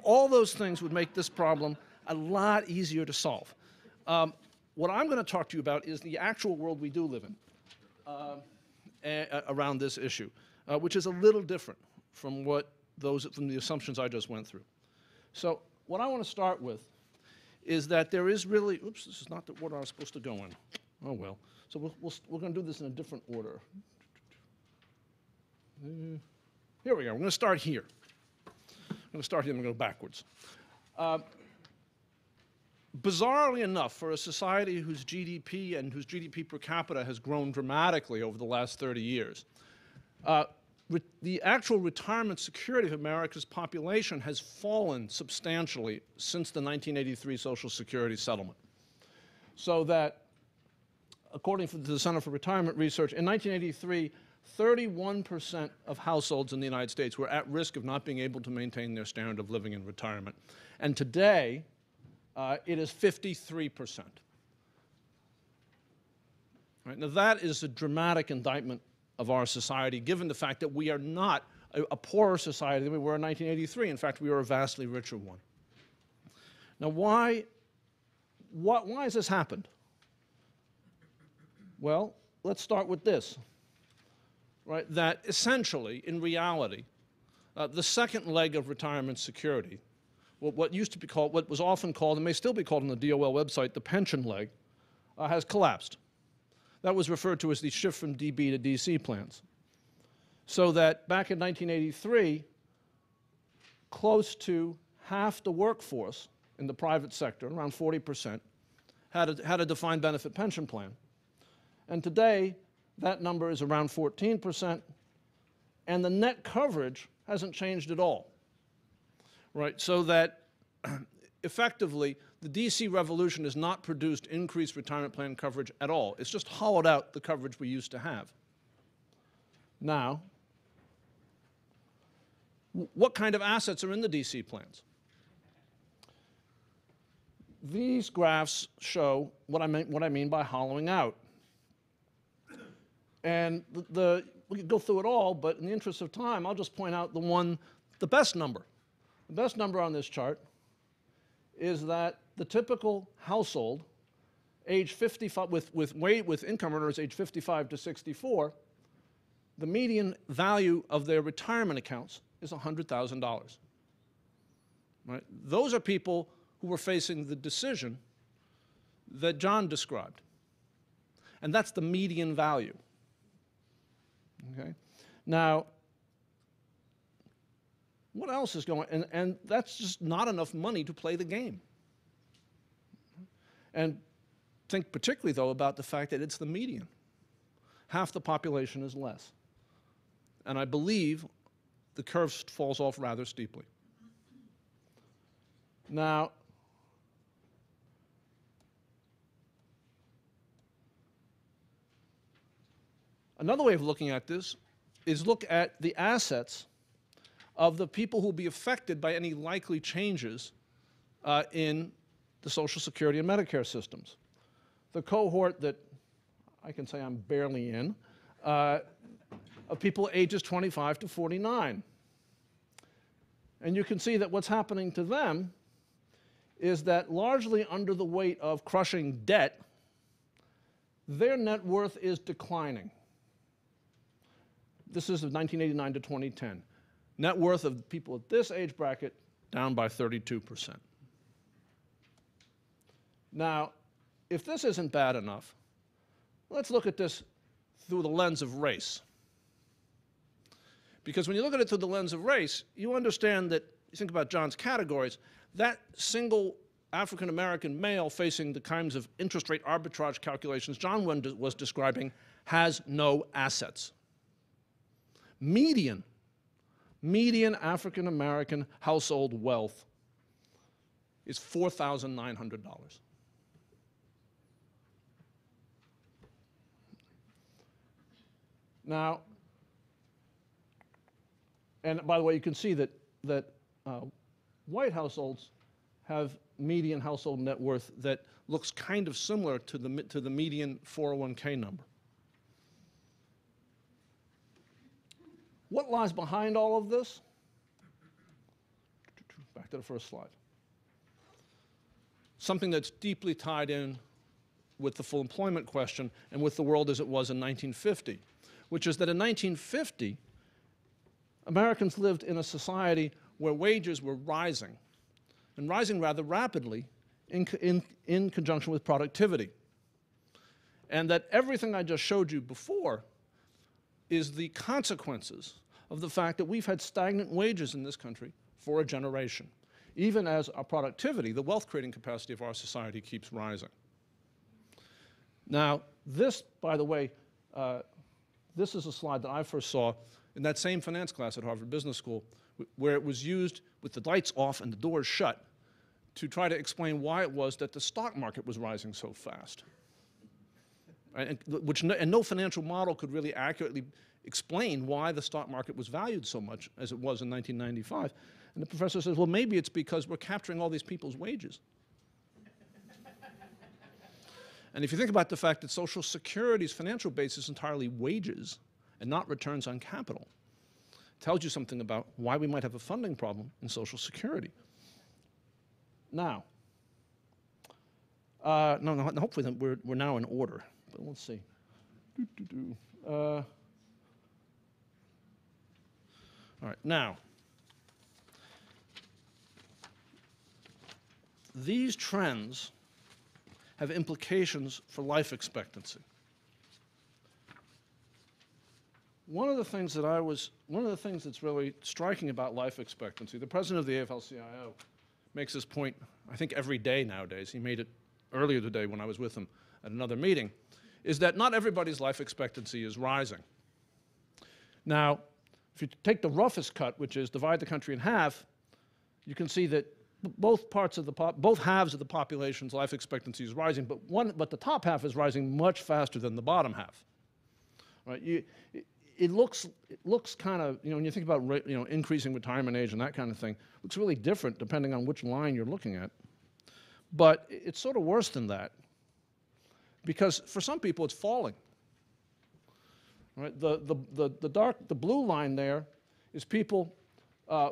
All those things would make this problem a lot easier to solve. What I'm going to talk to you about is the actual world we do live in around this issue, which is a little different from from the assumptions I just went through. So what I want to start with is that there is really, oops, this is not the order I was supposed to go in. Oh well. So we're going to do this in a different order. Here we go. We're going to start here. I'm going to start here and go backwards. Bizarrely enough, for a society whose GDP and whose GDP per capita has grown dramatically over the last 30 years, the actual retirement security of America's population has fallen substantially since the 1983 Social Security settlement. So that, according to the Center for Retirement Research, in 1983, 31% of households in the United States were at risk of not being able to maintain their standard of living in retirement. And today, it is 53%. Right? Now, that is a dramatic indictment of our society, given the fact that we are not a poorer society than we were in 1983. In fact, we are a vastly richer one. Now, why has this happened? Well, let's start with this. Right, that essentially, in reality, the second leg of retirement security, what used to be called, what was often called, and may still be called on the DOL website, the pension leg, has collapsed. That was referred to as the shift from DB to DC plans. So that back in 1983, close to half the workforce in the private sector, around 40%, had a defined benefit pension plan. And today, that number is around 14%, and the net coverage hasn't changed at all, right? So that effectively, the DC revolution has not produced increased retirement plan coverage at all. It's just hollowed out the coverage we used to have. Now, what kind of assets are in the DC plans? These graphs show what I mean by hollowing out. And we could go through it all, but in the interest of time, I'll just point out the best number. The best number on this chart is that the typical household, age 55, with income earners age 55 to 64, the median value of their retirement accounts is $100,000. Right? Those are people who were facing the decision that John described. And that's the median value. Okay? Now, What else is going on? And that's just not enough money to play the game. And think particularly, though, about the fact that it's the median. Half the population is less. And I believe the curve falls off rather steeply. Now, another way of looking at this is look at the assets of the people who will be affected by any likely changes in the Social Security and Medicare systems. The cohort that I can say I'm barely in, of people ages 25 to 49. And you can see that what's happening to them is that largely under the weight of crushing debt, their net worth is declining. This is of 1989 to 2010. Net worth of people at this age bracket down by 32%. Now, if this isn't bad enough, let's look at this through the lens of race. Because when you look at it through the lens of race, you understand that, you think about John's categories, that single African-American male facing the kinds of interest rate arbitrage calculations John was describing has no assets. Median African-American household wealth is $4,900. Now, and by the way, you can see that white households have median household net worth that looks kind of similar to the median 401k number. What lies behind all of this? Back to the first slide. Something that's deeply tied in with the full employment question and with the world as it was in 1950, which is that in 1950, Americans lived in a society where wages were rising, and rising rather rapidly in conjunction with productivity. And that everything I just showed you before is the consequences of the fact that we've had stagnant wages in this country for a generation, even as our productivity, the wealth-creating capacity of our society, keeps rising. Now, this, by the way, this is a slide that I first saw in that same finance class at Harvard Business School, where it was used with the lights off and the doors shut to try to explain why it was that the stock market was rising so fast. And no financial model could really accurately explain why the stock market was valued so much as it was in 1995. And the professor says, well, maybe it's because we're capturing all these people's wages. And if you think about the fact that Social Security's financial base is entirely wages and not returns on capital, it tells you something about why we might have a funding problem in Social Security. Now, hopefully we're now in order, but let's see. All right, now, these trends have implications for life expectancy. One of the things that's really striking about life expectancy, the president of the AFL-CIO makes this point, I think, every day nowadays. He made it earlier today when I was with him at another meeting, is that not everybody's life expectancy is rising. Now, if you take the roughest cut, which is divide the country in half, you can see that both halves of the population's life expectancy is rising, but the top half is rising much faster than the bottom half. Right? It looks kind of, when you think about increasing retirement age and that kind of thing, it looks really different depending on which line you're looking at. But it's sort of worse than that, because for some people it's falling. Right? The blue line there is people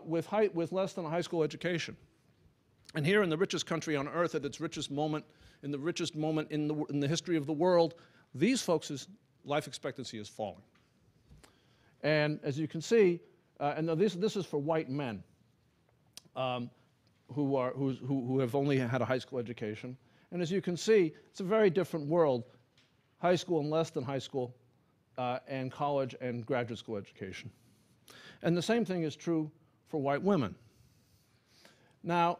with less than a high school education. And here in the richest country on earth, at its richest moment, in the history of the world, these folks' life expectancy is falling. And as you can see, and this is for white men who have only had a high school education. And as you can see, it's a very different world: high school and less than high school, and college and graduate school education. And the same thing is true for white women. Now,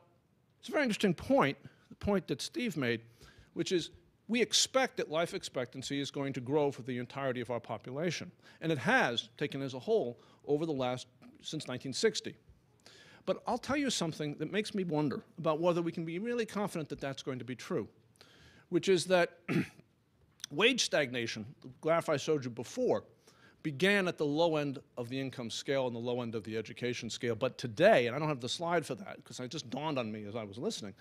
it's a very interesting point, the point that Steve made, which is we expect that life expectancy is going to grow for the entirety of our population. And it has, taken as a whole, over the last, since 1960. But I'll tell you something that makes me wonder about whether we can be really confident that that's going to be true, which is that wage stagnation, the graph I showed you before, began at the low end of the income scale and the low end of the education scale. But today, and I don't have the slide for that because it just dawned on me as I was listening,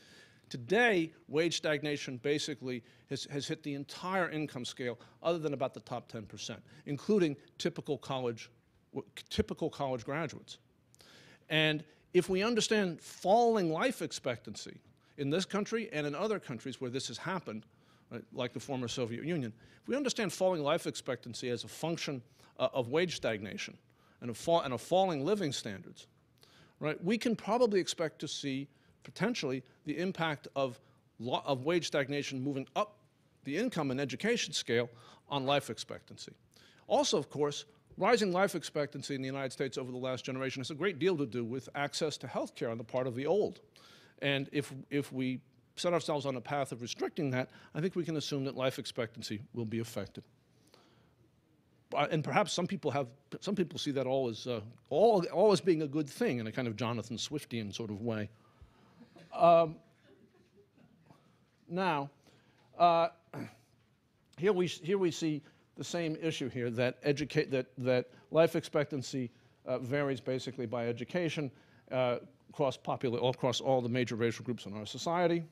today wage stagnation basically has hit the entire income scale other than about the top 10%, including typical college graduates. And if we understand falling life expectancy in this country and in other countries where this has happened, right, like the former Soviet Union, if we understand falling life expectancy as a function of wage stagnation and of falling living standards, right, we can probably expect to see potentially the impact of wage stagnation moving up the income and education scale on life expectancy. Also, of course, rising life expectancy in the United States over the last generation has a great deal to do with access to health care on the part of the old. And if we set ourselves on a path of restricting that, I think we can assume that life expectancy will be affected. And perhaps some people see that all as being a good thing in a kind of Jonathan Swiftian sort of way. Now, here we see the same issue here, that life expectancy varies basically by education across all the major racial groups in our society.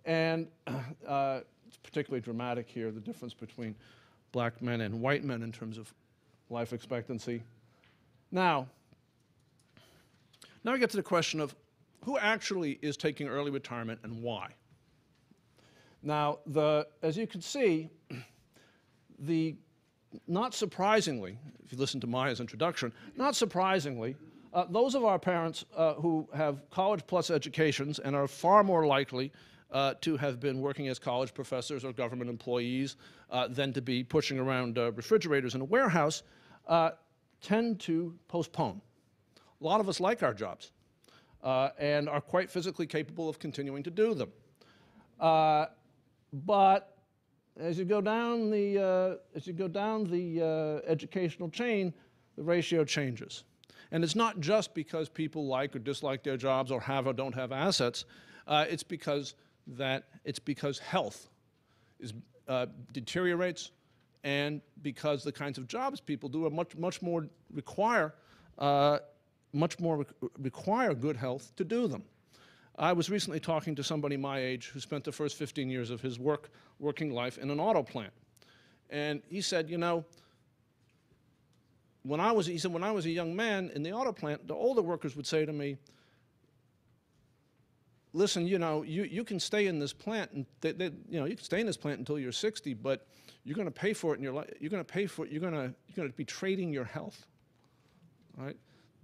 And it's particularly dramatic here, the difference between black men and white men in terms of life expectancy. Now we get to the question of who actually is taking early retirement and why. Now, as you can see, not surprisingly, if you listen to Maya's introduction, not surprisingly, those of our parents who have college-plus educations and are far more likely to have been working as college professors or government employees than to be pushing around refrigerators in a warehouse tend to postpone. A lot of us like our jobs and are quite physically capable of continuing to do them. But as you go down the educational chain, the ratio changes. And it's not just because people like or dislike their jobs or have or don't have assets. It's because health deteriorates, and because the kinds of jobs people do are much more require good health to do them. I was recently talking to somebody my age who spent the first 15 years of his working life in an auto plant. And he said, you know, when I was a young man in the auto plant, the older workers would say to me, listen, you know, you can stay in this plant, and you know, you can stay in this plant until you're 60, but you're going to pay for it in your life. You're going to be trading your health, right?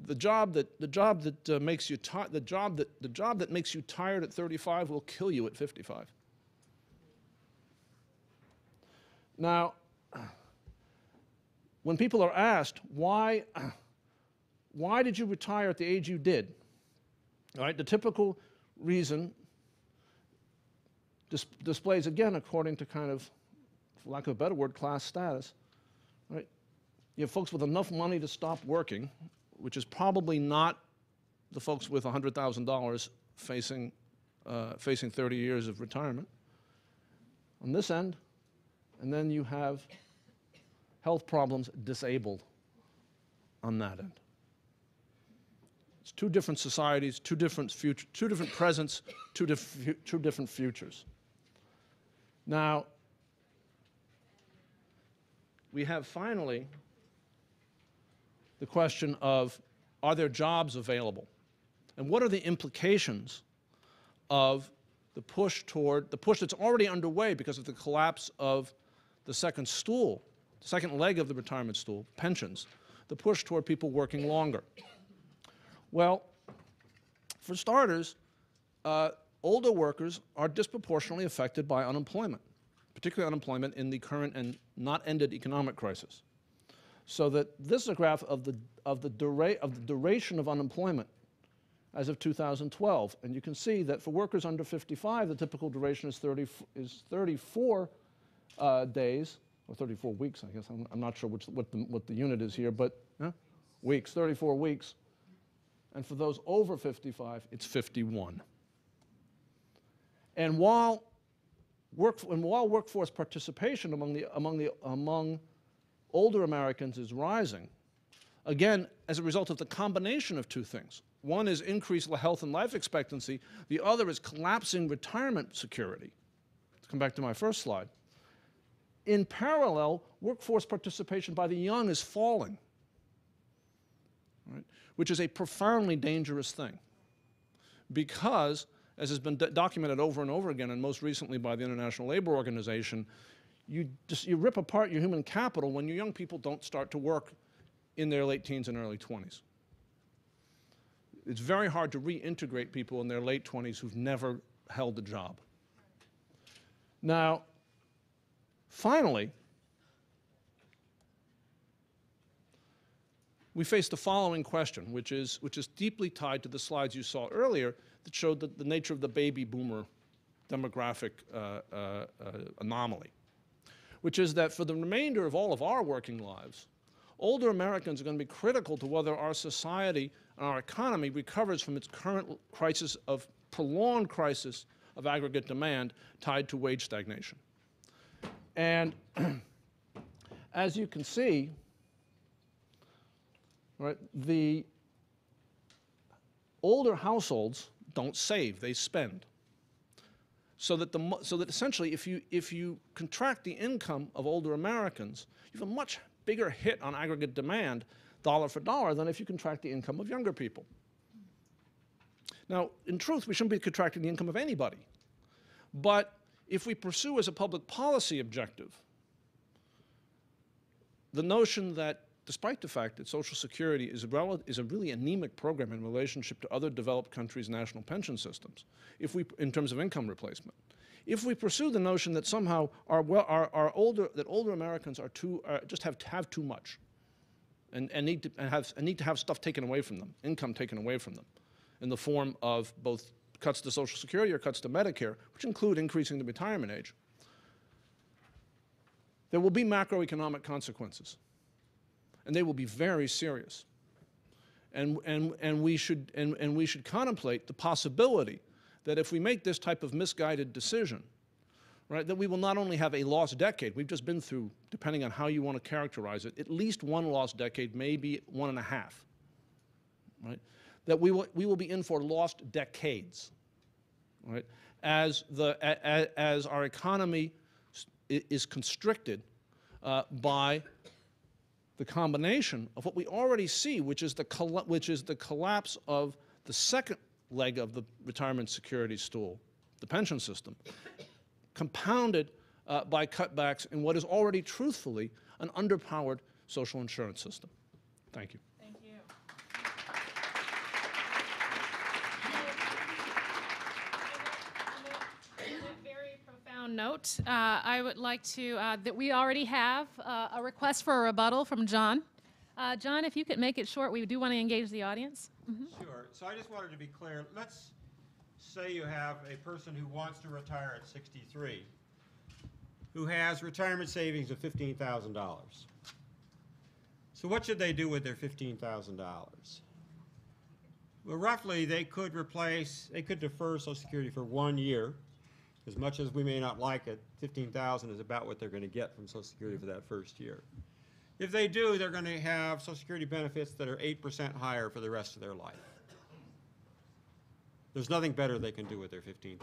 The job that makes you tired at 35 will kill you at 55. Now, when people are asked why did you retire at the age you did, all right, the typical reason displays, again, according to kind of, for lack of a better word, class status, right? You have folks with enough money to stop working, which is probably not the folks with $100,000 facing 30 years of retirement on this end, and then you have health problems, disabled on that end. It's two different societies, two different presents, two different futures. Now, we have finally the question of, are there jobs available? And what are the implications of the push that's already underway because of the collapse of the second stool, the second leg of the retirement stool, pensions, the push toward people working longer? Well, for starters, older workers are disproportionately affected by unemployment, particularly unemployment in the current and not ended economic crisis. So that this is a graph of the duration of unemployment as of 2012, and you can see that for workers under 55, the typical duration is 34 days, or 34 weeks, I guess. I'm not sure what the unit is here, but weeks, 34 weeks. And for those over 55, it's 51. And while workforce participation among older Americans is rising, again, as a result of the combination of two things. One is increased health and life expectancy. The other is collapsing retirement security. Let's come back to my first slide. In parallel, workforce participation by the young is falling, right? Which is a profoundly dangerous thing because, as has been documented over and over again, and most recently by the International Labor Organization, you rip apart your human capital when your young people don't start to work in their late teens and early 20s. It's very hard to reintegrate people in their late 20s who've never held a job. Now, finally, we face the following question, which is deeply tied to the slides you saw earlier that showed the nature of the baby boomer demographic anomaly, which is that for the remainder of all of our working lives, older Americans are going to be critical to whether our society and our economy recovers from its current prolonged crisis of aggregate demand tied to wage stagnation. And as you can see, right, the older households don't save, they spend. So that essentially if you contract the income of older Americans, you have a much bigger hit on aggregate demand, dollar for dollar, than if you contract the income of younger people. Now, in truth, we shouldn't be contracting the income of anybody. But if we pursue as a public policy objective the notion that despite the fact that Social Security is a really anemic program in relationship to other developed countries' national pension systems, in terms of income replacement, if we pursue the notion that somehow older Americans just have too much, and need to have stuff taken away from them, income taken away from them, in the form of both cuts to Social Security or cuts to Medicare, which include increasing the retirement age, there will be macroeconomic consequences. And they will be very serious. And we should contemplate the possibility that if we make this type of misguided decision, right, that we will not only have a lost decade, we've just been through, depending on how you want to characterize it, at least one lost decade, maybe 1.5, right? That we will be in for lost decades, right? As our economy is constricted by the combination of what we already see, which is the collapse of the second leg of the retirement security stool, the pension system, compounded by cutbacks in what is already truthfully an underpowered social insurance system. Thank you. Thank you. On a very profound note, I would like to, that we already have a request for a rebuttal from John. John, if you could make it short, we do want to engage the audience. Sure. So I just wanted to be clear. Let's say you have a person who wants to retire at 63, who has retirement savings of $15,000. So what should they do with their $15,000? Well, roughly, they could defer Social Security for 1 year. As much as we may not like it, $15,000 is about what they're going to get from Social Security for that first year. If they do, they're going to have Social Security benefits that are 8% higher for the rest of their life. There's nothing better they can do with their $15,000.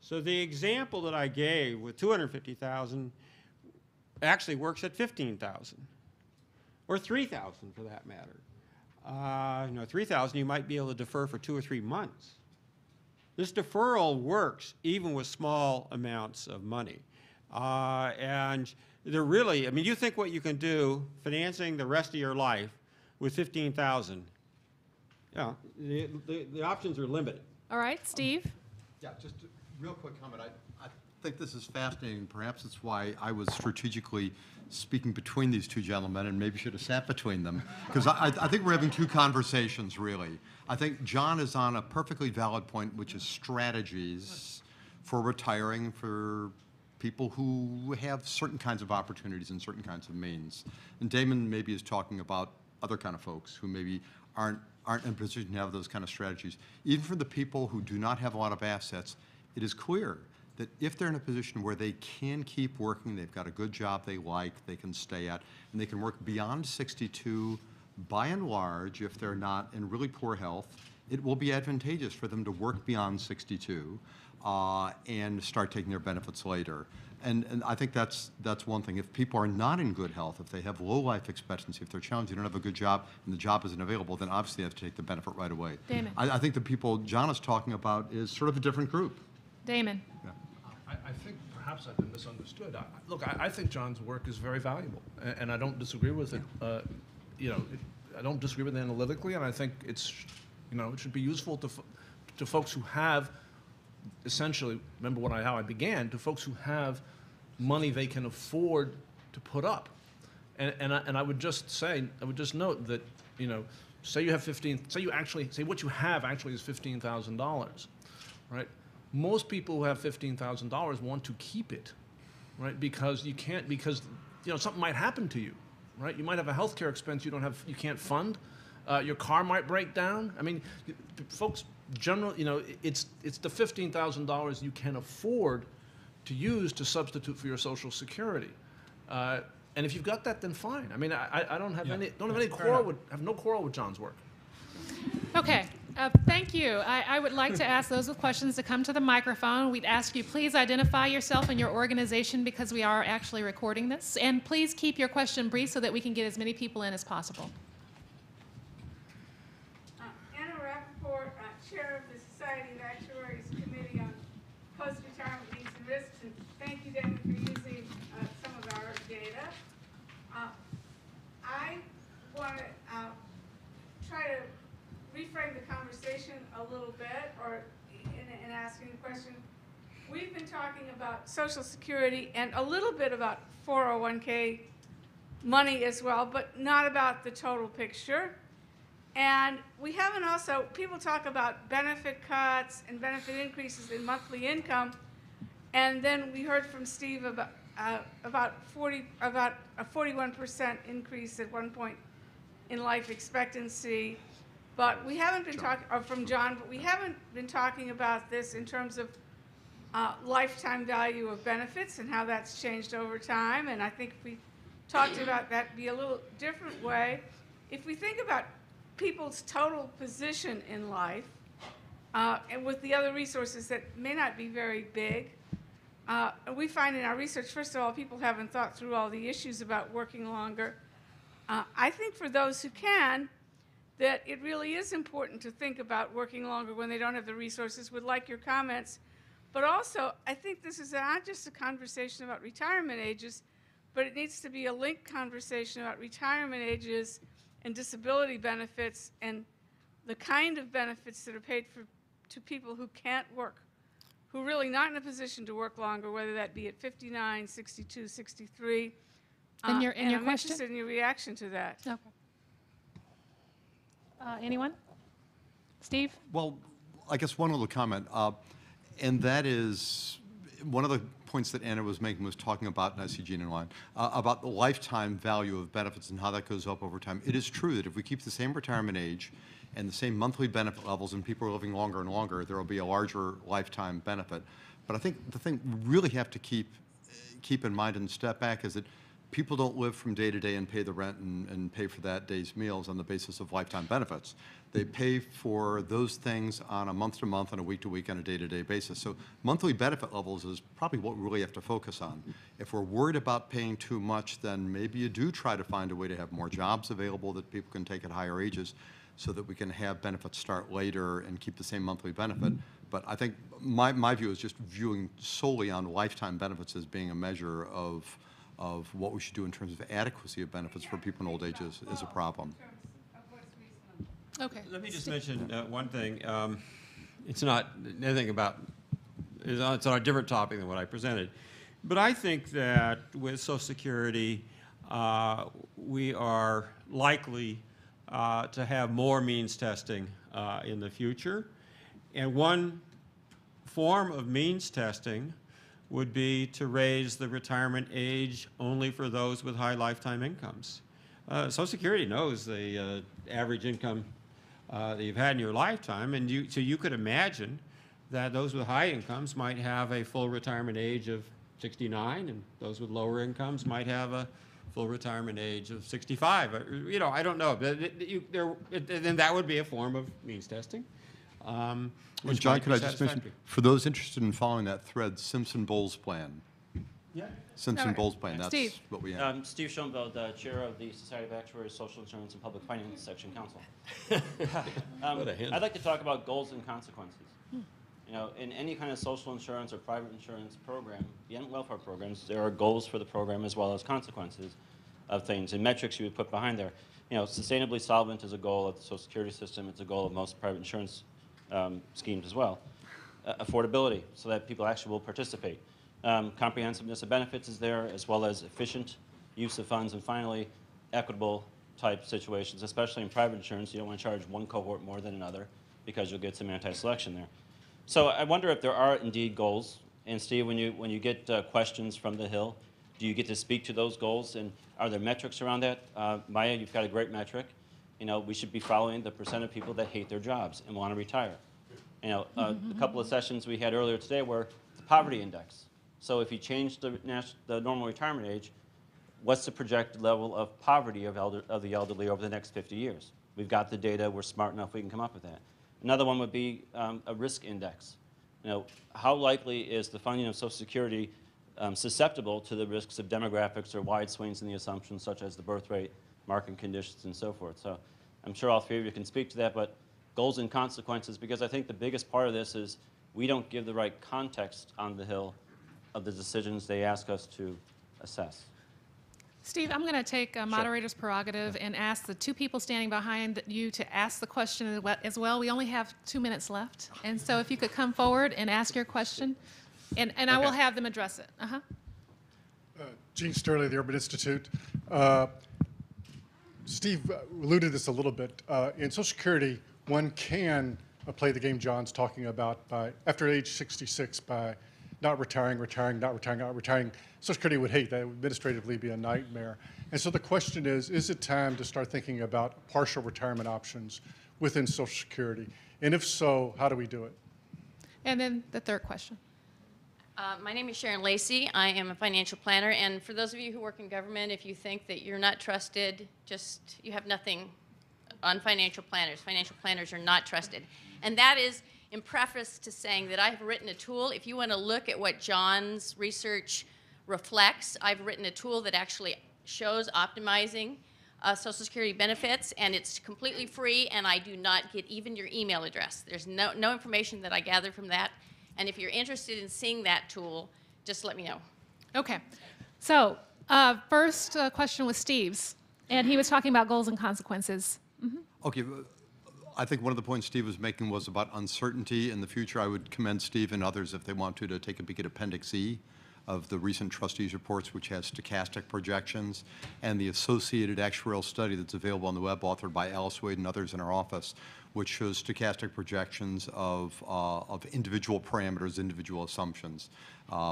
So the example that I gave with $250,000 actually works at $15,000, or $3,000 for that matter. $3,000 you might be able to defer for 2 or 3 months. This deferral works even with small amounts of money. And they're really, I mean, you think what you can do financing the rest of your life with $15,000, the options are limited. All right, Steve. Yeah, just a real quick comment. think this is fascinating. Perhaps it's why I was strategically speaking between these two gentlemen and maybe should have sat between them. Because I think we're having two conversations, really. I think John is on a perfectly valid point, which is strategies for retiring for people who have certain kinds of opportunities and certain kinds of means. And Damon maybe is talking about other kind of folks who maybe aren't in a position to have those kind of strategies. Even for the people who do not have a lot of assets, it is clear that if they're in a position where they can keep working, they've got a good job they like, they can stay at, and they can work beyond 62, by and large, if they're not in really poor health, it will be advantageous for them to work beyond 62 and start taking their benefits later. And I think that's one thing. If people are not in good health, if they have low life expectancy, if they're challenged, they don't have a good job, and the job isn't available, then obviously they have to take the benefit right away. Damon. I think the people John is talking about is sort of a different group. Damon. Yeah. I think perhaps I've been misunderstood. Look, I think John's work is very valuable, and I don't disagree with it. I don't disagree with it analytically, and I think it's, it should be useful to folks who have, essentially, remember how I began, to folks who have money they can afford to put up. And I would just say, I would just note that, say you have say what you have actually is $15,000, right? Most people who have $15,000 want to keep it, right? Because something might happen to you, right? You might have a healthcare expense you can't fund. Your car might break down. I mean, folks generally, it's the $15,000 you can afford to use to substitute for your Social Security. And if you've got that, then fine. I mean, I don't have no quarrel with John's work. Okay, thank you. I would like to ask those with questions to come to the microphone. We'd ask you please identify yourself and your organization because we are actually recording this. And please keep your question brief so that we can get as many people in as possible. Chair of the Society of Actuaries Committee on Post-Retirement Needs and Risks, and thank you, Damon, for using some of our data. I want to try to reframe the conversation a little bit, or in asking the question. We've been talking about Social Security and a little bit about 401k money as well, but not about the total picture. And we haven't also, people talk about benefit cuts and benefit increases in monthly income, and then we heard from Steve about a 41% increase at one point in life expectancy. But we haven't been talking, or from John, but we haven't been talking about this in terms of lifetime value of benefits and how that's changed over time. And I think if we talked about that be a little different way, if we think about people's total position in life, and with the other resources that may not be very big, we find in our research, first of all, people haven't thought through all the issues about working longer. I think for those who can, that it really is important to think about working longer when they don't have the resources. Would like your comments. But also, I think this is not just a conversation about retirement ages, but it needs to be a linked conversation about retirement ages and disability benefits and the kind of benefits that are paid to people who can't work, who are really not in a position to work longer, whether that be at 59, 62, 63. And your I'm question? interested in your reaction to that. Okay. Anyone? Steve? Well, I guess one little comment, and that is one of the points that Anna was making was talking about, and I see Gene in line, about the lifetime value of benefits and how that goes up over time. It is true that if we keep the same retirement age and the same monthly benefit levels and people are living longer and longer, there will be a larger lifetime benefit. But I think the thing we really have to keep in mind and step back is that people don't live from day to day and pay the rent and pay for that day's meals on the basis of lifetime benefits. They pay for those things on a month-to-month, on a week-to-week, on a day-to-day basis. So monthly benefit levels is probably what we really have to focus on. If we're worried about paying too much, then maybe you do try to find a way to have more jobs available that people can take at higher ages so that we can have benefits start later and keep the same monthly benefit. But I think my view is just viewing solely on lifetime benefits as being a measure of what we should do in terms of adequacy of benefits for people in old age is a problem. Okay. Let me just mention one thing. It's not anything about it's on a different topic than what I presented. But I think that with Social Security, we are likely to have more means testing in the future. And one form of means testing would be to raise the retirement age only for those with high lifetime incomes. Social Security knows the average income that you've had in your lifetime, and so you could imagine that those with high incomes might have a full retirement age of 69, and those with lower incomes might have a full retirement age of 65. I don't know, but then that would be a form of means testing. Which John, might could be I just mention, satisfactory. for those interested in following that thread, Simpson-Bowles plan. Yeah. Simpson-Bowles plan, that's Steve. what we have. Steve Schoenfeld, Chair of the Society of Actuaries, Social Insurance, and Public Finance Section Council. What a hint. I'd like to talk about goals and consequences. In any kind of social insurance or private insurance program, beyond welfare programs, there are goals for the program as well as consequences of things and metrics you would put behind there. Sustainably solvent is a goal of the Social Security system. It's a goal of most private insurance schemes as well. Affordability, so that people actually will participate. Comprehensiveness of benefits is there, as well as efficient use of funds, and finally, equitable type situations, especially in private insurance. You don't want to charge one cohort more than another because you'll get some anti-selection there. So I wonder if there are indeed goals. And Steve, when you get questions from the Hill, do you get to speak to those goals, and are there metrics around that? Maya, you've got a great metric. We should be following the percent of people that hate their jobs and want to retire. A couple of sessions we had earlier today were the poverty index. So if you change the normal retirement age, what's the projected level of poverty of the elderly over the next 50 years? We've got the data. We're smart enough we can come up with that. Another one would be a risk index. How likely is the funding of Social Security susceptible to the risks of demographics or wide swings in the assumptions, such as the birth rate, market conditions, and so forth? So I'm sure all three of you can speak to that, but goals and consequences, because I think the biggest part of this is we don't give the right context on the Hill of the decisions they ask us to assess. Steve, I'm going to take a moderator's prerogative and ask the two people standing behind you to ask the question as well. We only have 2 minutes left, and so if you could come forward and ask your question, and I will have them address it. Gene Sterling, the Urban Institute. Steve alluded to this a little bit. In Social Security, one can play the game John's talking about by after age 66 by not retiring. Social Security would hate that. It would administratively be a nightmare. And so the question is it time to start thinking about partial retirement options within Social Security? And if so, how do we do it? And then the third question. My name is Sharon Lacey. I am a financial planner. And for those of you who work in government, if you think that you're not trusted, you have nothing on financial planners. Financial planners are not trusted. And that is in preface to saying that I've written a tool. If you want to look at what John's research reflects, I've written a tool that actually shows optimizing Social Security benefits, and it's completely free, and I do not get even your email address. There's no information that I gather from that. And if you're interested in seeing that tool, just let me know. Okay. So first question was Steve's, and he was talking about goals and consequences. Okay, I think one of the points Steve was making was about uncertainty in the future. I would commend Steve and others, if they want to take a peek at Appendix E of the recent trustees reports, which has stochastic projections, and the associated actuarial study that's available on the web, authored by Alice Wade and others in our office, which shows stochastic projections of individual parameters, individual assumptions.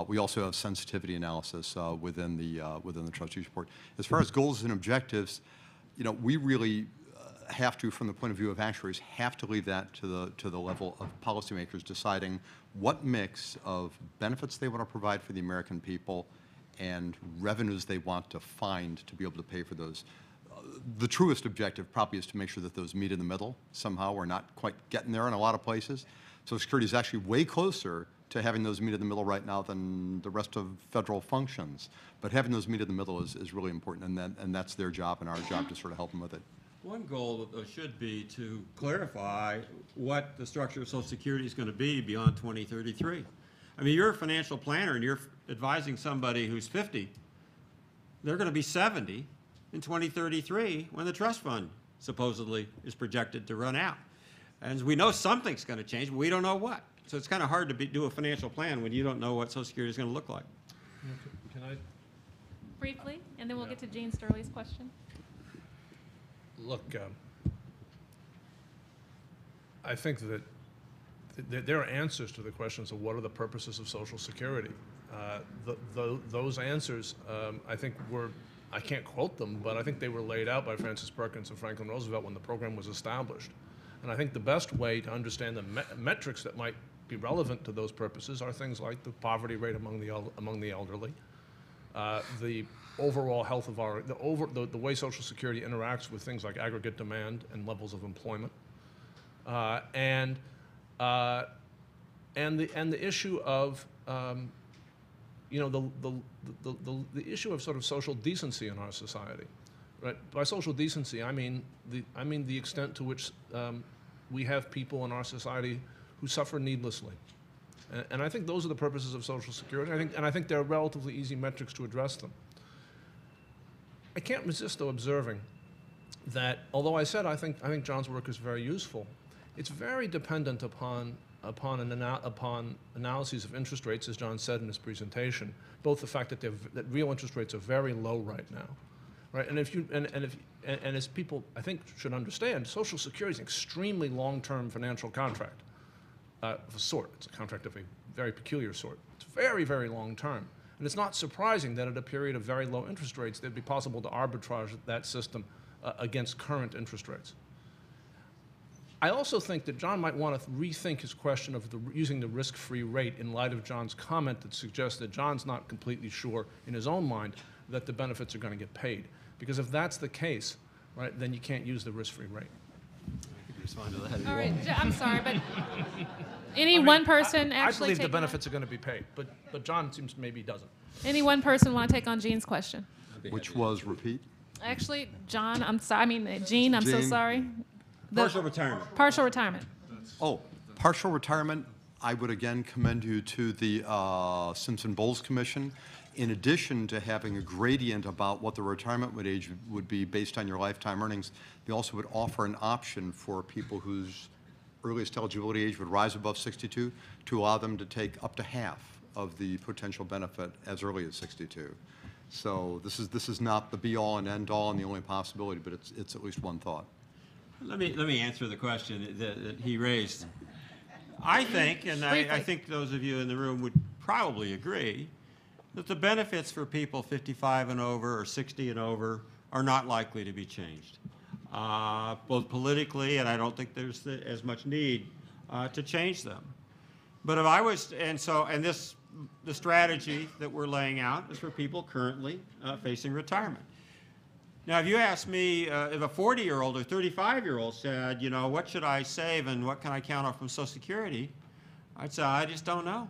We also have sensitivity analysis within the trustees report. As far as goals and objectives, we really have to, from the point of view of actuaries, have to leave that to the level of policymakers deciding what mix of benefits they want to provide for the American people and revenues they want to find to be able to pay for those. The truest objective probably is to make sure that those meet in the middle somehow. We're not quite getting there in a lot of places. Social Security is actually way closer to having those meet in the middle right now than the rest of federal functions. But having those meet in the middle is really important, and that's their job and our job to sort of help them with it. One goal should be to clarify what the structure of Social Security is going to be beyond 2033. I mean, you're a financial planner and you're advising somebody who's 50. They're going to be 70 in 2033 when the trust fund supposedly is projected to run out. And we know something's going to change, but we don't know what. So it's kind of hard to do a financial plan when you don't know what Social Security is going to look like. Can I Briefly, and then we'll get to Gene Sterley's question. look? I think that there are answers to the questions of what are the purposes of Social Security. Those answers, I think, I can't quote them, but I think they were laid out by Francis Perkins and Franklin Roosevelt when the program was established. And I think the best way to understand the metrics that might be relevant to those purposes are things like the poverty rate among the elderly, the overall health of the way Social Security interacts with things like aggregate demand and levels of employment, and the issue of the issue of sort of social decency in our society. Right? By social decency, I mean the extent to which we have people in our society who suffer needlessly, and I think those are the purposes of Social Security. I think there are relatively easy metrics to address them. I can't resist, though, observing that although I said I think John's work is very useful, it's very dependent upon analyses of interest rates, as John said in his presentation. Both the fact that real interest rates are very low right now. Right, and as people I think should understand, Social Security is an extremely long-term financial contract of a sort. It's a contract of a very peculiar sort. It's very, very long-term, and it's not surprising that at a period of very low interest rates, it'd be possible to arbitrage that system against current interest rates. I also think that John might want to rethink his question of using the risk-free rate in light of John's comment that suggests that John's not completely sure in his own mind that the benefits are going to get paid. Because if that's the case, right, then you can't use the risk-free rate. Respond to that. All right, I'm sorry, but any one person I actually believe the take benefits are going to be paid, but John seems maybe doesn't. any one person want to take on Gene's question? Which was, repeat? Actually, John, I'm sorry. I mean, Gene, I'm so Gene. sorry. The Partial retirement. partial retirement. Oh, partial retirement, I would again commend you to the Simpson-Bowles Commission. In addition to having a gradient about what the retirement age would be based on your lifetime earnings, they also would offer an option for people whose earliest eligibility age would rise above 62 to allow them to take up to half of the potential benefit as early as 62. So this is not the be-all and end-all and the only possibility, but it's at least one thought. Let me answer the question that he raised. I think, and I think those of you in the room would probably agree, that the benefits for people 55 and over or 60 and over are not likely to be changed, both politically, and I don't think there's as much need to change them. But if I was, the strategy that we're laying out is for people currently facing retirement. Now, if you ask me if a 40-year-old or 35-year-old said, you know, what should I save and what can I count on from Social Security, I'd say, I just don't know.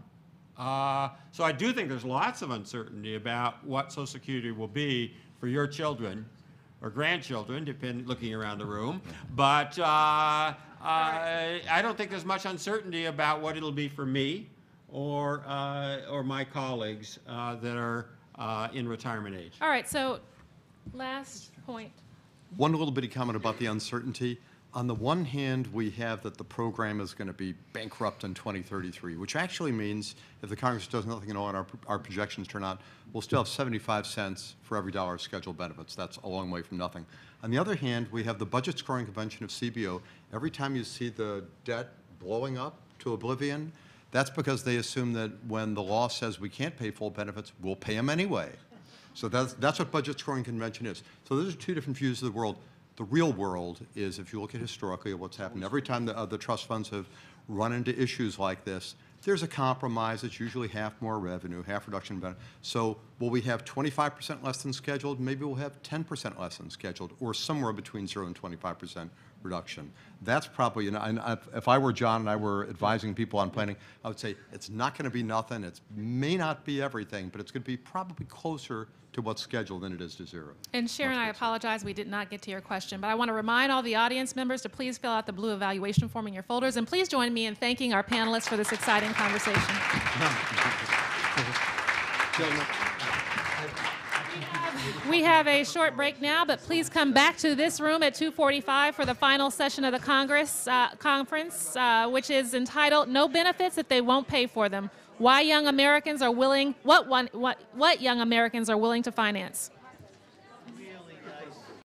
So I do think there's lots of uncertainty about what Social Security will be for your children or grandchildren, looking around the room. But I don't think there's much uncertainty about what it'll be for me or my colleagues that are in retirement age. All right, so last point. One little bitty comment about the uncertainty. On the one hand, we have that the program is going to be bankrupt in 2033, which actually means if the Congress does nothing at all and our projections turn out, we'll still have 75 cents for every dollar of scheduled benefits. That's a long way from nothing. On the other hand, we have the budget scoring convention of CBO. Every time you see the debt blowing up to oblivion, that's because they assume that when the law says we can't pay full benefits, we'll pay them anyway. So that's what budget scoring convention is. So those are two different views of the world. The real world is, if you look at historically what's happened, every time the trust funds have run into issues like this, there's a compromise. It's usually half more revenue, half reduction in benefit. So will we have 25% less than scheduled? Maybe we'll have 10% less than scheduled, or somewhere between 0 and 25% reduction. That's probably, you know, and if I were John and I were advising people on planning, I would say it's not going to be nothing. It may not be everything, but it's going to be probably closer to what's scheduled than it is to 0. And Sharon, I apologize, we did not get to your question, but I want to remind all the audience members to please fill out the blue evaluation form in your folders, and please join me in thanking our panelists for this exciting conversation. We have a short break now, but please come back to this room at 2:45 for the final session of the conference, which is entitled "No Benefits If They Won't Pay for Them: Why Young Americans Are Willing, what young Americans are willing to finance."